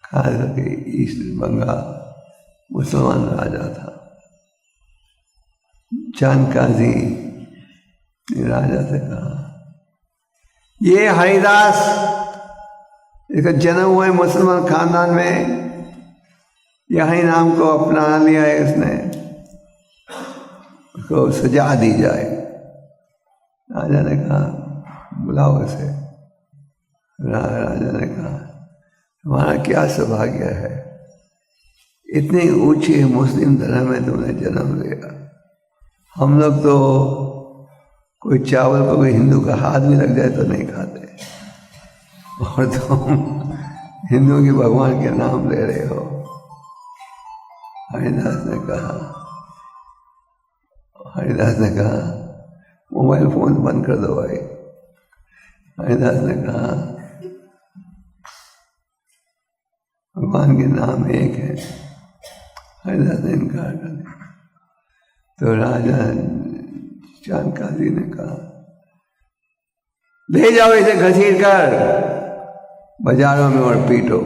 Speaker 1: खास करके ईस्ट बंगाल मुसलमान राजा था। चांद काजी राजा से कहा, ये हरिदास, इसका जन्म हुआ है मुसलमान खानदान में, यह हरिनाम को अपना लिया है इसने, उसको सजा दी जाए। राजा ने कहा, बुलाओ इसे। राजा ने कहा, तुम्हारा क्या सौभाग्य है, इतने ऊंचे मुस्लिम धर्म में तुमने जन्म लिया। हम लोग तो कोई चावल को कोई हिंदू का हाथ भी लग जाए तो नहीं खाते, और तुम हिंदू के भगवान के नाम ले रहे हो। हरिदास ने कहा मोबाइल फोन बंद कर दो भाई। हरिदास ने कहा भगवान के नाम एक है। हरिदास ने इनकार कर दिया। तो राजा चांद काजी ने कहा, ले जाओ इसे घसीट कर बाजारों में और पीटो।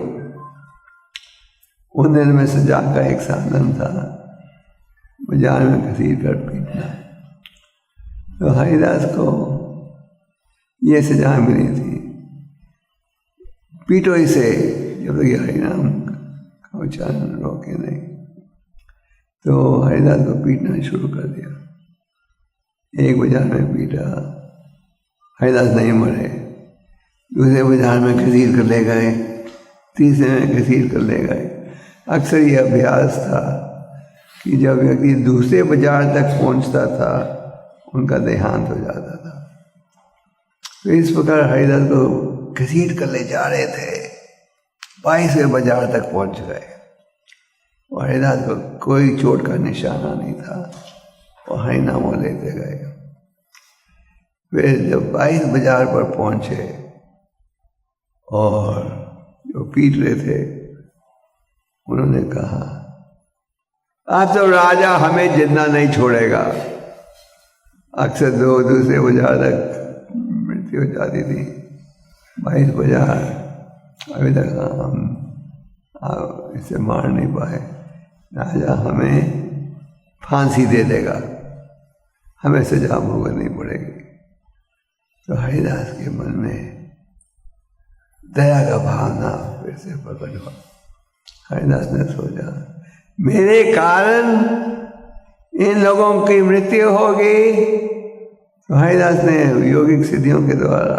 Speaker 1: उन दिन में सजा का एक साधन था बाजार में घसीट कर पीटना। तो हरिदास को ये सजा मिली थी, पीटो इसे जब तक ये हरिनाम का उच्चारण रोके नहीं। तो हरिदास को पीटना शुरू कर दिया। एक बाजार में पीटा, हरिदास नहीं मरे। दूसरे बाजार में घसीट कर ले गए, तीसरे में घसीट कर ले गए। अक्सर ये अभ्यास था कि जब व्यक्ति दूसरे बाजार तक पहुंचता था उनका देहांत हो जाता था। तो इस प्रकार हरिदास को घसीट कर ले जा रहे थे, 22वें बाजार तक पहुंच गए और हरिदास को कोई चोट का निशाना नहीं था और हरिनाम लेते गए। फिर जब 22 बाजार पर पहुंचे और जो पीट रहे थे उन्होंने कहा, आज तो राजा हमें जिंदा नहीं छोड़ेगा। अक्सर दूसरे बाजार तक मृत्यु हो जाती थी, 22 बाजार अभी तक हम इसे मार नहीं पाए। राजा हमें फांसी दे देगा, हमें सजा भुगतनी पड़ेगी। तो हरिदास के मन में दया का भावना फिर से प्रकट हुआ। हरिदास ने सोचा, मेरे कारण इन लोगों की मृत्यु होगी। तो हरिदास ने योगिक सिद्धियों के द्वारा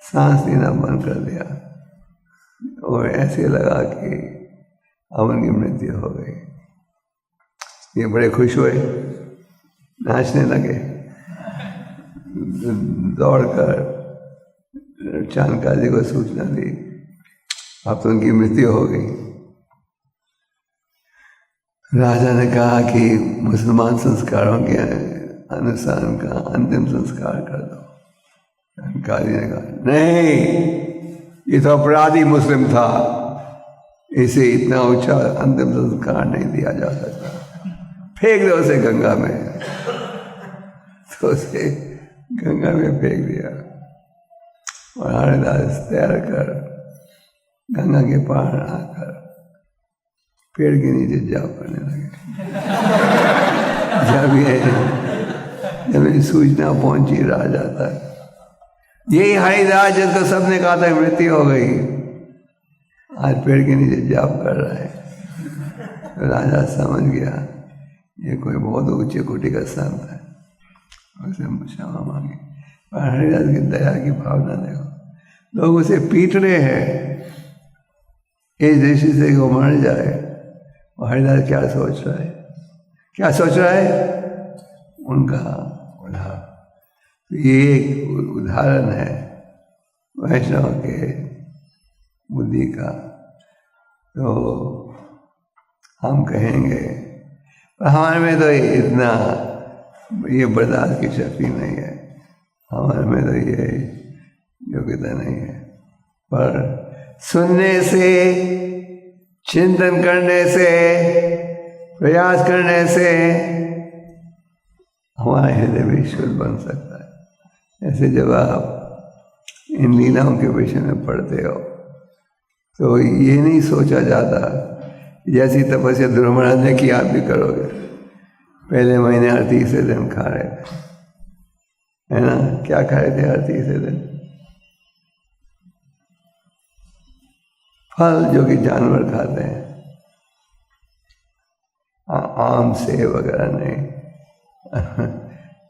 Speaker 1: सांस लेना बंद कर दिया और ऐसे लगा कि अब उनकी मृत्यु हो गई। ये बड़े खुश हुए, नाचने लगे, दौड़कर चाणकाजी को सूचना दी, अब तो उनकी मृत्यु हो गई। राजा ने कहा कि मुसलमान संस्कारों के अनुसार उनका अंतिम संस्कार कर दो। चाणकाजी ने कहा नहीं, ये तो अपराधी मुस्लिम था, इसे इतना ऊंचा अंतिम संस्कार नहीं दिया जा सकता, फेंक दो उसे गंगा में। तो उसे गंगा में फेंक दिया और हरिदास तैरकर गंगा के पार आकर पेड़ के नीचे जाप करने लगे। जब ये सूचना पहुंची राजा तक, यही हरिदास जिसको सबने कहा था मृत्यु हो गई, आज पेड़ के नीचे जाप कर रहा है। तो राजा समझ गया ये कोई बहुत ऊंचे कोटि का संत है, उसे क्षमा मांगी। पर हरिदास की दया की भावना देखो, लोग उसे पीट रहे हैं इस दृष्टि से वो मर जाए, और हरिदास क्या सोच रहा है, क्या सोच रहा है? उनका उदाहरण। तो ये एक उदाहरण है वैष्णव के बुद्धि का। तो हम कहेंगे पर हमारे में तो इतना ये बर्दाश्त की शक्ति नहीं है, हमारे में तो ये योग्यता नहीं है। पर सुनने से, चिंतन करने से, प्रयास करने से हमारा हृदय भी शुद्ध बन सकता है। ऐसे जब आप इन लीलाओं के विषय में पढ़ते हो तो ये नहीं सोचा जाता जैसी तपस्या ध्रुव महाराज ने की आप भी करोगे। पहले महीने हर तीसरे दिन खा रहे थे, है ना? क्या खा रहे थे हर तीसरे दिन? फल जो कि जानवर खाते हैं, आम सेब वगैरह नहीं।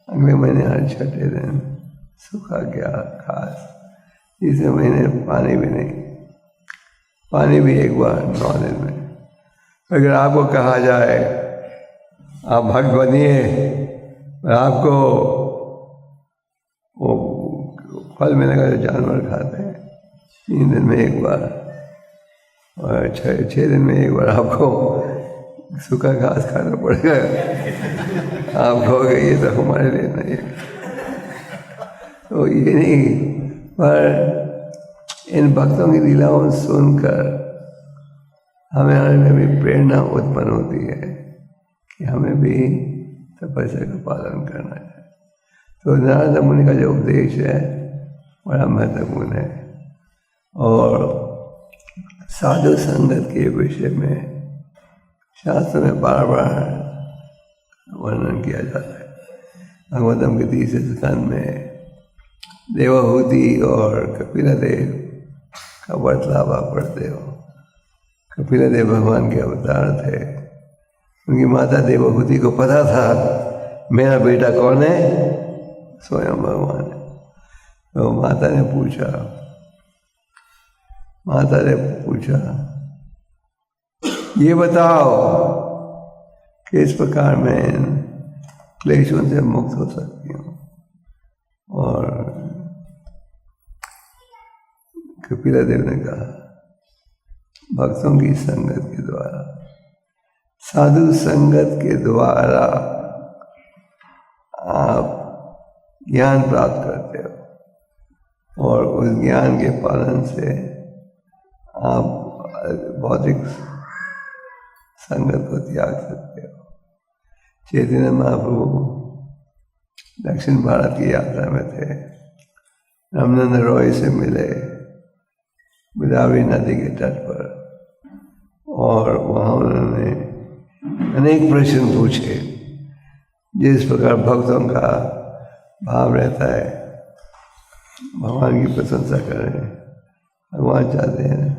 Speaker 1: अगले महीने हर छठे दिन सूखा क्या घास। तीसरे महीने पानी भी नहीं, पानी भी एक बार 9 दिन में। अगर आपको कहा जाए आप भक्त बनिए, आपको वो फल मिलेगा जो जानवर खाते हैं, 3 दिन में एक बार, और 6 दिन में एक बार आपको सूखा घास खाना पड़ेगा। आप कहोगे ये तो हमारे लिए नहीं है। तो ये नहीं, पर इन भक्तों की लीलाओं सुनकर हमें में भी प्रेरणा उत्पन्न होती है कि हमें भी तपस्या का पालन करना है। तो नारद मुनि का जो उपदेश है बड़ा महत्वपूर्ण है। और साधु संगत के विषय में शास्त्र में बार बार वर्णन किया जाता है। भागवतम के 30 स्कंद में देवहूति और कपिलदेव का वार्तालाप आप पढ़ते हो। कपिलदेव भगवान के अवतार थे। उनकी माता देवहूति को पता था मेरा बेटा कौन है, स्वयं भगवान है। तो माता ने पूछा ये बताओ किस प्रकार मैं इन क्लेशों से मुक्त हो सकती हूँ। और कपिलदेव ने कहा भक्तों की संगत के द्वारा, साधु संगत के द्वारा आप ज्ञान प्राप्त करते हो और उस ज्ञान के पालन से आप भौतिक संगत को त्याग सकते हो। चैतन्य महाप्रभु दक्षिण भारत की यात्रा में थे। रामनंद रॉय से मिले गोदावरी नदी के तट पर, और वहाँ उन्होंने अनेक प्रश्न पूछे। जिस प्रकार भक्तों का भाव रहता है भगवान की प्रशंसा करें, भगवान चाहते हैं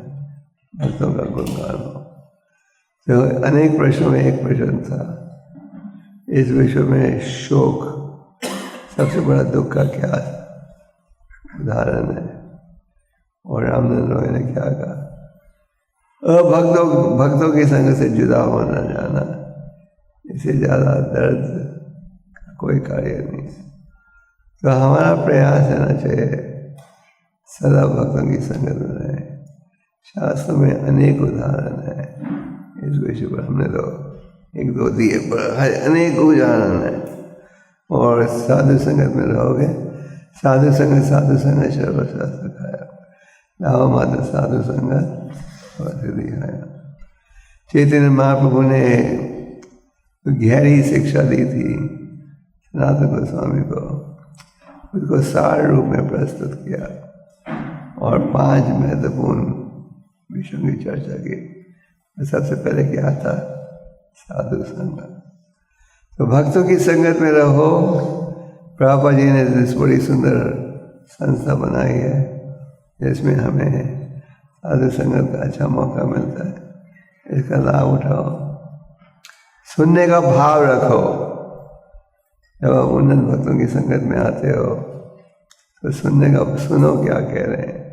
Speaker 1: भक्तों का गुणगान हो। तो अनेक प्रश्नों में एक प्रश्न था, इस विश्व में शोक सबसे बड़ा दुख का क्या उदाहरण है? और रामनंद रॉय ने क्या कहा, भक्तों की संग से जुदा होना जाना इससे ज़्यादा दर्द का कोई कार्य नहीं। तो हमारा प्रयास रहना चाहिए सदा भक्तों की संगत में रहे। शास्त्र में अनेक उदाहरण है इस विषय पर, हमने तो एक दो दिए पर अनेक उदाहरण है। और साधु संगत में रहोगे, साधु संगत सर्वशास्त्र खाया, लाभ मात्र साधु संगत और सिद्धि खाया। चैतन्य महाप्रभु ने तो गहरी शिक्षा दी थी सनातन गोस्वामी को, उसको सार रूप में प्रस्तुत किया और 5 महत्वपूर्ण विषयों की चर्चा की। तो सबसे पहले क्या था? साधु संगत। तो भक्तों की संगत में रहो। प्रभुपाद जी ने इस बड़ी सुंदर संस्था बनाई है जिसमें हमें साधु संगत का अच्छा मौका मिलता है। इसका लाभ उठाओ, सुनने का भाव रखो। जब आप उन्नत भक्तों की संगत में आते हो तो सुनो क्या कह रहे हैं।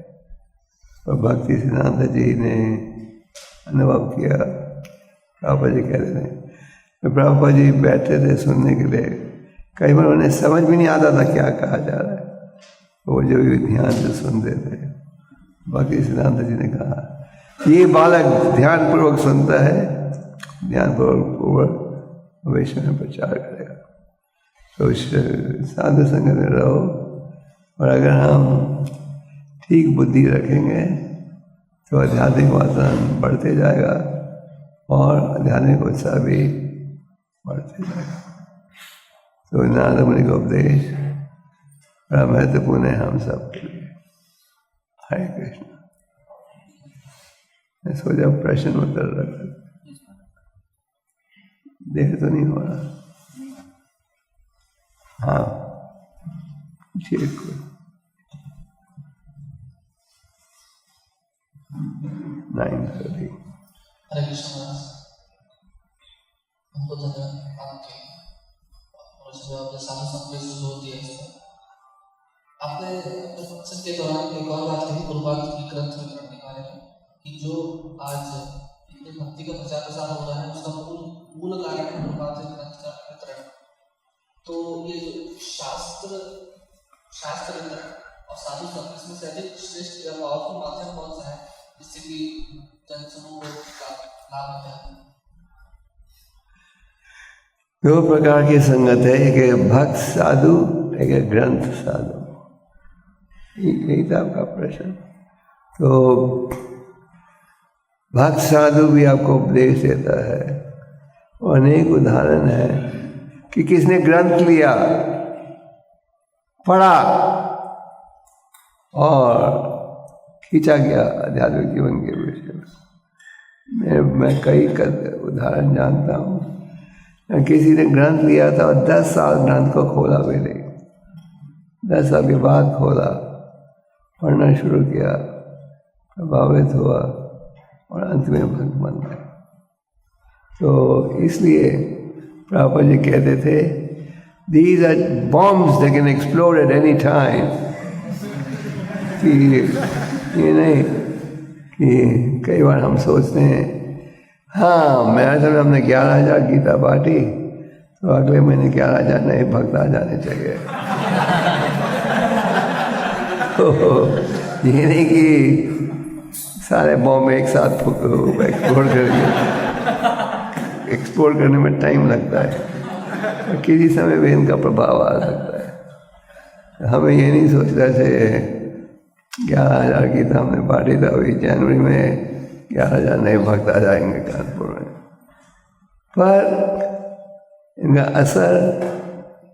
Speaker 1: तो भक्ति सिद्धांत जी ने अनुभव किया, प्रभुपाद जी कहते थे, तो प्रभुपाद जी बैठे थे सुनने के लिए। कई बार उन्हें समझ भी नहीं आता था क्या कहा जा रहा है, वो जो भी ध्यान से सुनते थे। भक्ति सिद्धांत जी ने कहा ये बालक ध्यानपूर्वक सुनता है, ध्यानपूर्वक भविष्य में प्रचार करेगा। तो साधु संगत में रहो, और अगर हम ठीक बुद्धि रखेंगे तो आध्यात्मिक वातावरण बढ़ते जाएगा और आध्यात्मिक उत्साह भी बढ़ते जाएगा। तो नारद मुनि का उपदेश बड़ा महत्वपूर्ण है हम सब के लिए। हरे कृष्ण। मैं सोचा प्रश्न उत्तर रख, देर तो नहीं हो रहा? हाँ ठीक। 9:30।
Speaker 4: हरे कृष्ण महाराज, हमको धन्यवाद आपके और जो आपने साधु संत में जोर दिया है। आपने अपने फंक्शन के दौरान एक और बात कही गुरुपाद की ग्रंथ वितरण के बारे में, कि जो आज इतने भक्ति का प्रचार प्रसार हो रहा है उसका मूल कारण है गुरुपाद के ग्रंथ का वितरण। तो ये जो शास्त्र वितरण और साधु संत, इसमें से अधिक श्रेष्ठ या पावरफुल माध्यम कौन सा है जिससे कि जनसमूह को लाभ होता है?
Speaker 1: 2 प्रकार की संगत है, एक है भक्त साधु, एक है ग्रंथ साधु। यही था आपका प्रश्न। तो भक्त साधु भी आपको उपदेश देता है, और अनेक उदाहरण है कि किसने ग्रंथ लिया, पढ़ा और खींचा गया आध्यात्मिक जीवन के विषय में। मैं कई उदाहरण जानता हूँ। किसी ने ग्रंथ लिया था और 10 साल ग्रंथ को खोला भी नहीं, 10 साल के बाद खोला, पढ़ना शुरू किया, प्रभावित हुआ और अंत में भक्त बन गया। तो इसलिए प्रभुपाद जी कहते थे, these are bombs that can explode at any time। कि ये नहीं कि कई बार हम सोचते हैं हाँ मैराथन में हमने 11,000 गीता बांटी तो अगले महीने 11,000 नए भक्त आ जाने चाहिए। तो ये नहीं कि सारे बॉम्ब एक साथ एक्सप्लोर करने में टाइम लगता है, किसी समय भी इनका प्रभाव आ सकता है। हमें ये नहीं सोचना चाहिए 11,000 गीता हमने बांटी था, अभी जनवरी में 11,000 नए भक्त आ जाएंगे कानपुर में, पर इनका असर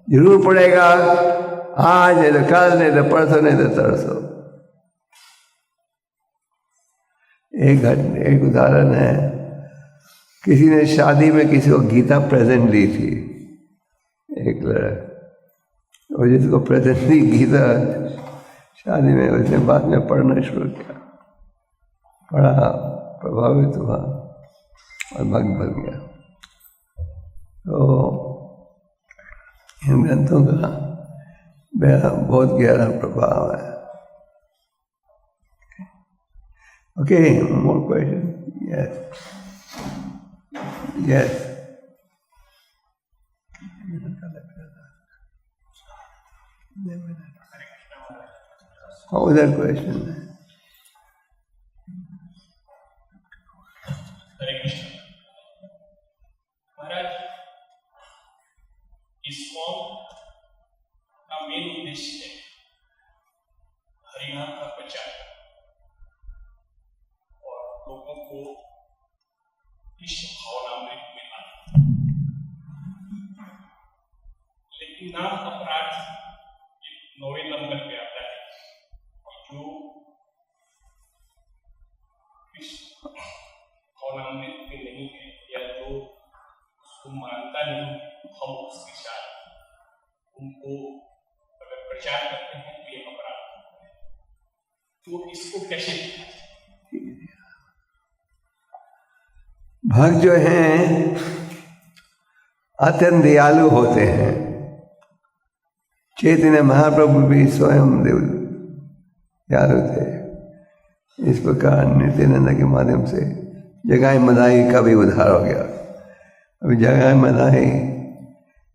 Speaker 1: जरूर पड़ेगा। आज नहीं तो कल, नहीं तो परसों, नहीं तो तरसों। एक उदाहरण है, किसी ने शादी में किसी को गीता प्रेजेंट दी थी, एक लड़का, और जिसको प्रेजेंट दी गीता शादी में, उसने बाद में पढ़ना शुरू किया, पढ़ा, प्रभावित हुआ और भक्त बन गया। तो इन ग्रंथों का बहुत गहरा प्रभाव है। Okay, more question? Yes, yes. उधर क्वेश्चन है।
Speaker 5: हरे कृष्ण महाराज, इस्कॉन का मेन उद्देश्य है हरिनाम का प्रचार और लोगों को कृष्ण भावनामृत में लाना। लेकिन नाम अपराध 9वें नंबर पे आता है, जो कृष्ण भावनामृत में नहीं है या जो उसको मानता नहीं, हम उसके साथ उनको अगर प्रचार करते हैं तो ये अपराध है। तो इसको कैसे किया जाए?
Speaker 1: भक्त जो हैं अत्यंत दयालु होते हैं। चैतन्य महाप्रभु भी स्वयं दयालु थे। इस प्रकार नित्यानंद के माध्यम से जगाई मदाई का भी उद्धार हो गया। अभी जगाई मदाई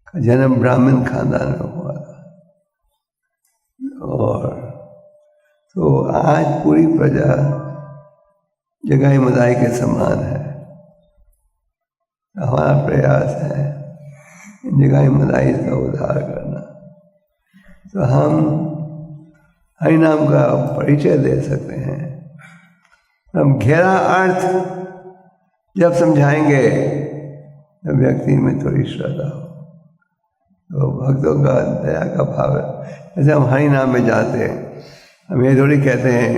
Speaker 1: का जन्म ब्राह्मण खानदान में हुआ था, और तो आज पूरी प्रजा जगाई मदाई के समान है। हमारा प्रयास है जगाई मदाई का उद्धार करना। तो हम हरि नाम का परिचय दे सकते हैं। हम गहरा अर्थ जब समझाएंगे तब व्यक्ति में थोड़ी श्रद्धा हो, तो भक्तों का दया का भाव है। जैसे हम हरि नाम में जाते हैं, हम ये थोड़ी कहते हैं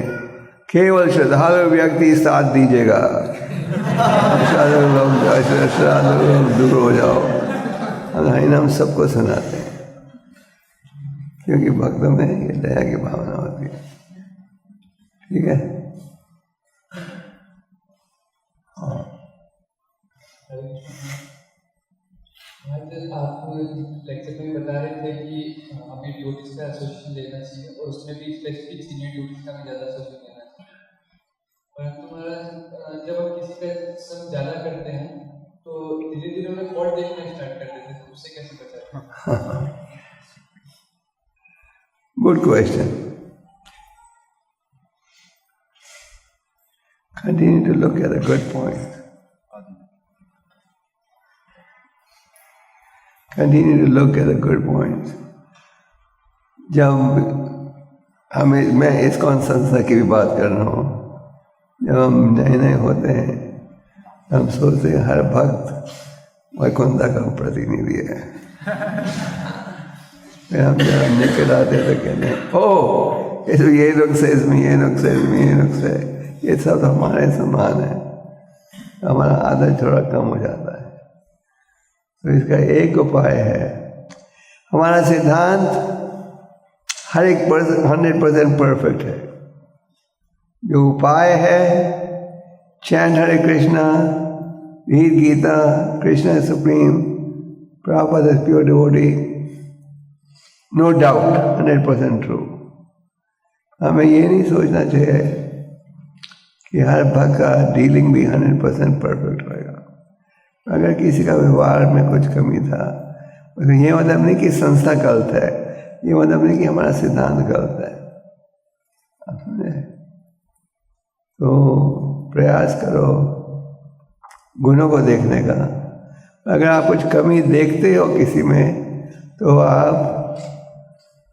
Speaker 1: केवल श्रद्धालु व्यक्ति साथ दीजिएगा, श्रद्धालु लोग दूर हो जाओ। हम हरि नाम सबको सुनाते हैं, क्योंकि भक्तों में ये दया की भावना होती है। ठीक है।
Speaker 4: आप लेक्चर में बता रहे थे कि हमें ड्यूटीज का एसोसिएशन लेना चाहिए, और उसमें भी स्पेसिफिक सीनियर ड्यूटीज का हमें ज़्यादा एसोसिएशन लेना चाहिए। परंतु महाराज, जब हम किसी का सत्संग ज़्यादा करते हैं तो धीरे धीरे उन्हें फॉल्ट देखना स्टार्ट कर देते हैं, तो उससे कैसे बचा?
Speaker 1: Good question. Continue to look at a good point. Continue to look at a good point. जब मैं इस्कॉन संस्था की भी बात कर रहा हूँ, जब हम नए नए होते हैं हम सोचते हैं हर भक्त वैकुंठ का प्रतिनिधि है। फिर हम जब निकल आते तो कहते हैं ओ ये नुक्स है इसमें, ये नुक्स है इसमें, ये नुक्स है, ये सब हमारे समान है। हमारा आदत थोड़ा कम हो जाता है। तो इसका एक उपाय है, हमारा सिद्धांत हर एक 100% परफेक्ट है। जो उपाय है, chant Hare Krishna, read Gita, Krishna is supreme, Prabhupada is pure devotee, no doubt 100% true. हमें ये नहीं सोचना चाहिए कि हर भक्त का डीलिंग भी 100% परफेक्ट होएगा। अगर किसी का व्यवहार में कुछ कमी था, तो ये मतलब नहीं कि संस्था गलत है, ये मतलब नहीं कि हमारा सिद्धांत गलत है। आप समझे? तो प्रयास करो गुणों को देखने का। अगर आप कुछ कमी देखते हो किसी में, तो आप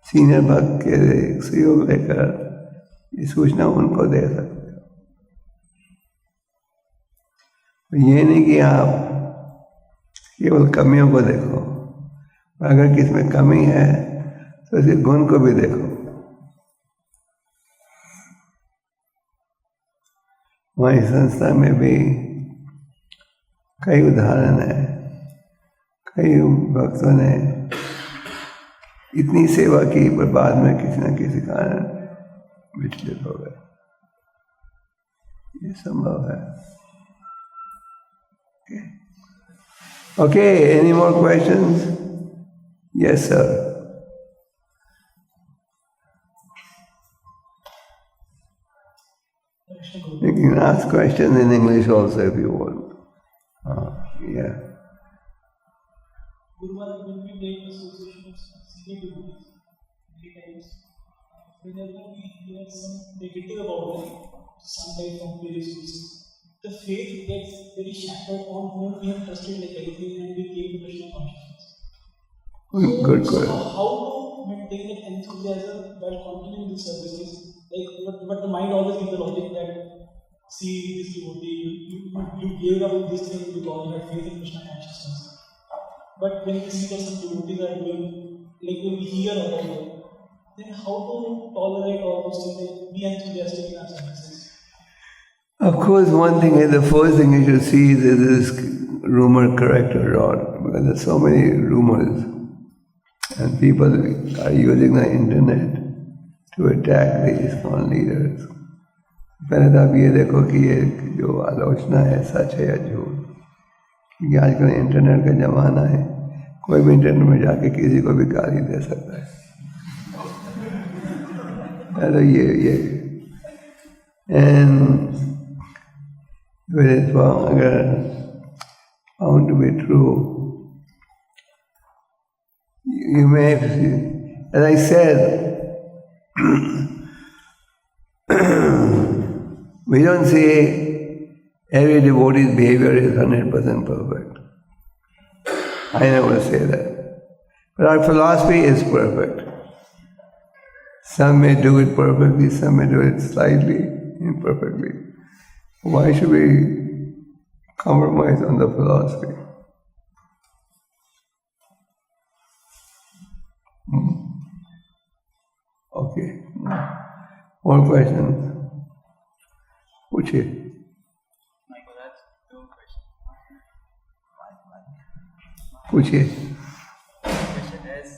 Speaker 1: सीनियर भक्त के सहयोग लेकर ये सूचना उनको दे सकते हो। ये नहीं कि आप केवल कमियों को देखो, अगर किसी में कमी है तो इसके गुण को भी देखो। हमारी संस्था में भी कई उदाहरण है, कई भक्तों ने इतनी सेवा की पर बाद में किसी न किसी कारण विचलित हो गए। ये संभव है। Okay, any more questions? Yes, sir. You can ask questions in English also if you want. Yeah.
Speaker 5: Guru Maharaj, when we make association of senior devotees, many times
Speaker 6: whenever we hear some negative about them, sometimes from various sources, the faith gets very shattered on whom we have trusted like everything and we came to Krishna consciousness.
Speaker 1: Good
Speaker 6: So
Speaker 1: question.
Speaker 6: how to maintain that enthusiasm while continuing these services? Like, but the mind always gives the logic that, see, this devotee, you gave up this thing because you had faith in Krishna consciousness. But when we see that some devotees are doing, like when we hear about them, then how to tolerate all those things and be enthusiastic in our services?
Speaker 1: Of course, one thing is, the first thing you should see is this rumor correct or not, because there's so many rumors, and people are using the internet to attack the ISKCON leaders. पहले तो आप ये देखो कि ये जो आलोचना है सच है या झूठ, क्योंकि आजकल इंटरनेट का ज़माना है, कोई भी इंटरनेट में जाके किसी को भी गाली दे सकता है। तो ये and when it's found to be true, you may, as I said, we don't say every devotee's behavior is 100% perfect. I never say that. But our philosophy is perfect. Some may do it perfectly, some may do it slightly imperfectly. Why should we compromise on the philosophy? Okay. More questions? पूछिए। पूछिए।
Speaker 7: Question is,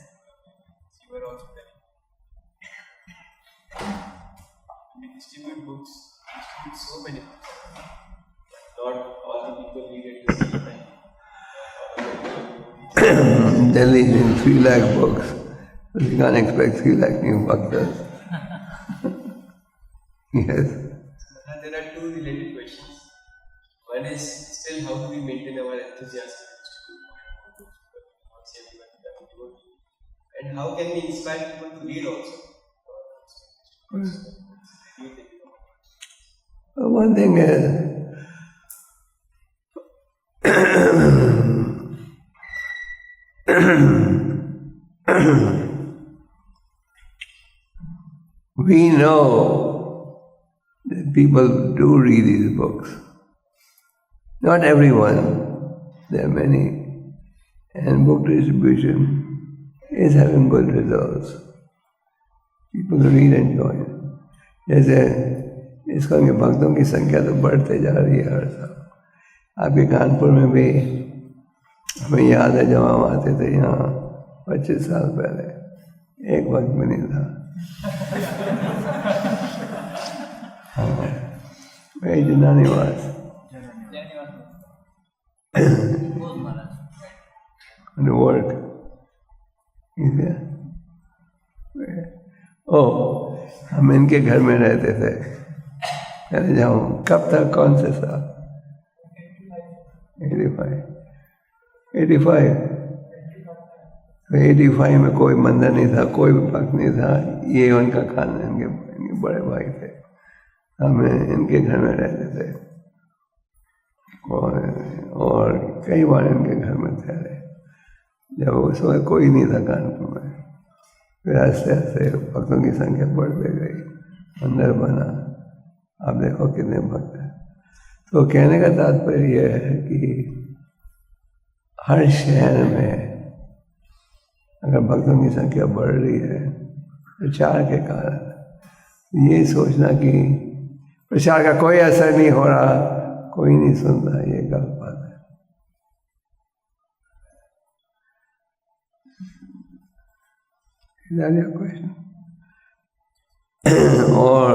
Speaker 7: you were also telling, we distribute books, distribute so many books. Not all the people read at the same time.
Speaker 1: Delhi is in 3 lakh books. You can't expect 3 lakh new bhaktas. Yes.
Speaker 7: There are 2 related questions. One is still how do we maintain our enthusiasm and how can we inspire people to read also?
Speaker 1: One thing is, we know that people do read these books. Not everyone, there are many. And book distribution is having good results. People read and join. जैसे इसका भक्तों की संख्या तो बढ़ते जा रही है हर साल। आपके कानपुर में भी हमें याद है जब हम आते थे यहाँ 25 साल पहले, एक वक्त में नहीं था। Where is Jananiwas? And the work. Is there? Where? Oh, हम इनके घर में रहते थे। कहते जाऊँ, कब तक, कौन से साल? 85 में कोई मंदिर नहीं था, कोई भक्त नहीं था। ये उनका खाना, इनके बड़े भाई थे। हम इनके घर में रहते थे और कई बार इनके घर में ठहरे। जब उस वक्त कोई नहीं था कानपुर में, फिर आस्ते आस्ते भक्तों की संख्या बढ़ते गई, मंदिर बना। आप देखो कितने भक्त हैं। तो कहने का तात्पर्य यह है कि हर शहर में अगर भक्तों की संख्या बढ़ रही है, प्रचार के कारण, ये सोचना कि प्रचार का कोई असर नहीं हो रहा, कोई नहीं सुनता, ये गलत बात है। और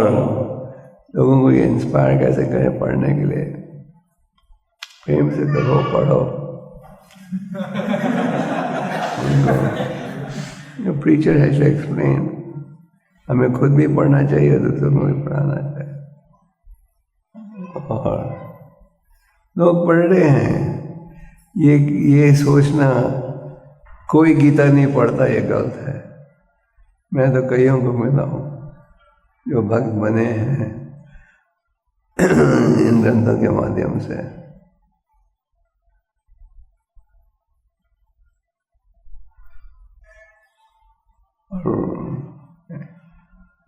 Speaker 1: लोगों को ये इंस्पायर कैसे करें पढ़ने के लिए? प्रेम से करो, पढ़ो। Preacher has to explain. हमें खुद भी पढ़ना चाहिए, दूसरों को भी पढ़ाना चाहिए। और लोग पढ़ रहे हैं, ये सोचना कोई गीता नहीं पढ़ता, ये गलत है। मैं तो कईयों को मिला हूँ, जो भक्त बने हैं इन ग्रंथों के माध्यम से।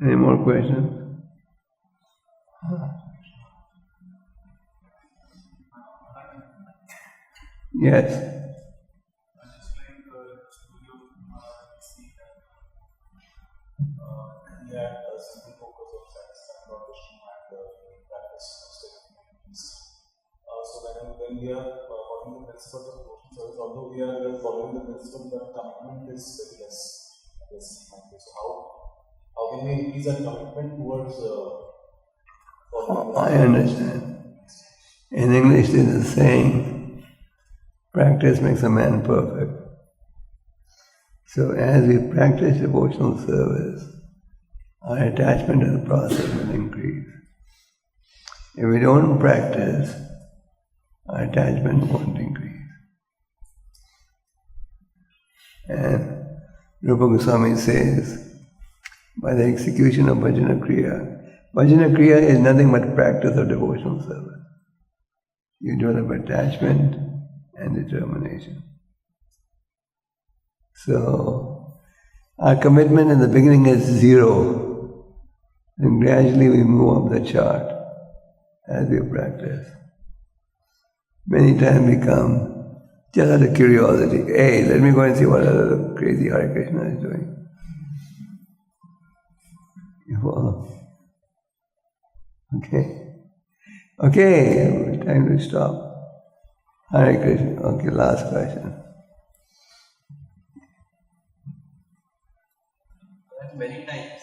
Speaker 1: Any more questions? Yes.
Speaker 8: When we are following the principles of devotion service, although we are following the principle, but commitment is very less. So how can we increase our commitment towards following?
Speaker 1: I understand. In English, there is a saying, practice makes a man perfect. So as we practice devotional service, our attachment to the process will increase. If we don't practice, our attachment won't increase. And Rupa Goswami says, by the execution of Bhajana Kriya is nothing but practice of devotional service. You develop attachment and determination. So, our commitment in the beginning is 0. And gradually we move up the chart as we practice. Many times we come just out of curiosity. Hey, let me go and see what other crazy Hare Krishna is doing. You follow? Okay, time to stop. Hare Krishna. Okay, last question.
Speaker 7: Many times,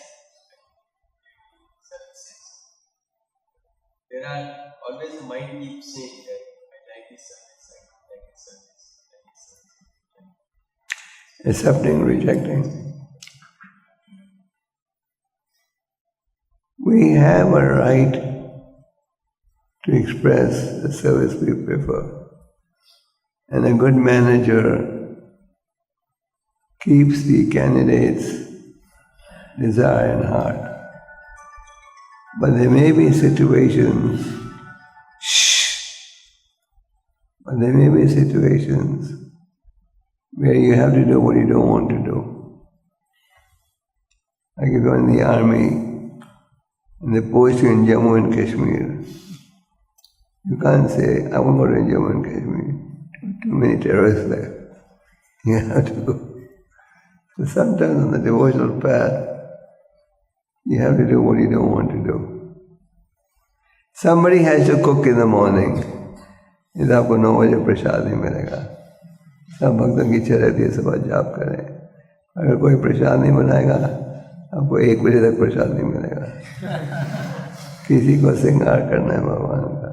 Speaker 7: there are always the mind keeps saying that I like this service, I like this service, I like this service.
Speaker 1: Accepting, rejecting. We have a right to express the service we prefer. And a good manager keeps the candidate's desire in heart. But there may be situations, where you have to do what you don't want to do. Like if you're in the army and they post you in Jammu and Kashmir, you can't say, I won't go to Jammu and Kashmir. Too many terrorists there. You have to go. So sometimes on the devotional path, you have to do what you don't want to do. Somebody has to cook in the morning. यदि आपको 9 बजे प्रसाद नहीं मिलेगा, सब भक्तों की इच्छा रहती है सुबह जाप करें। अगर कोई प्रसाद नहीं बनाएगा, आपको 1 बजे तक प्रसाद नहीं मिलेगा। किसी को श्रृंगार करना है भगवान का।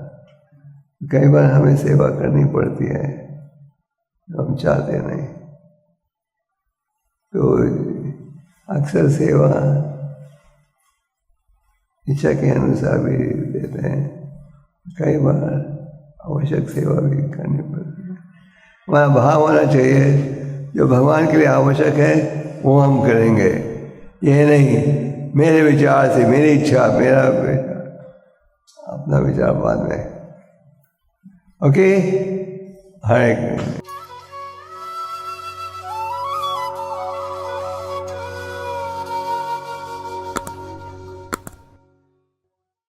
Speaker 1: कई बार हमें सेवा करनी पड़ती है, हम चाहते नहीं। तो अक्सर सेवा इच्छा के अनुसार भी देते हैं, कई बार आवश्यक सेवा भी करनी पड़ती है। वहाँ भाव होना चाहिए, जो भगवान के लिए आवश्यक है वो हम करेंगे। ये नहीं मेरे विचार से, मेरी इच्छा, मेरा विचार, अपना विचार बाद में। ओके, हरे कृष्ण।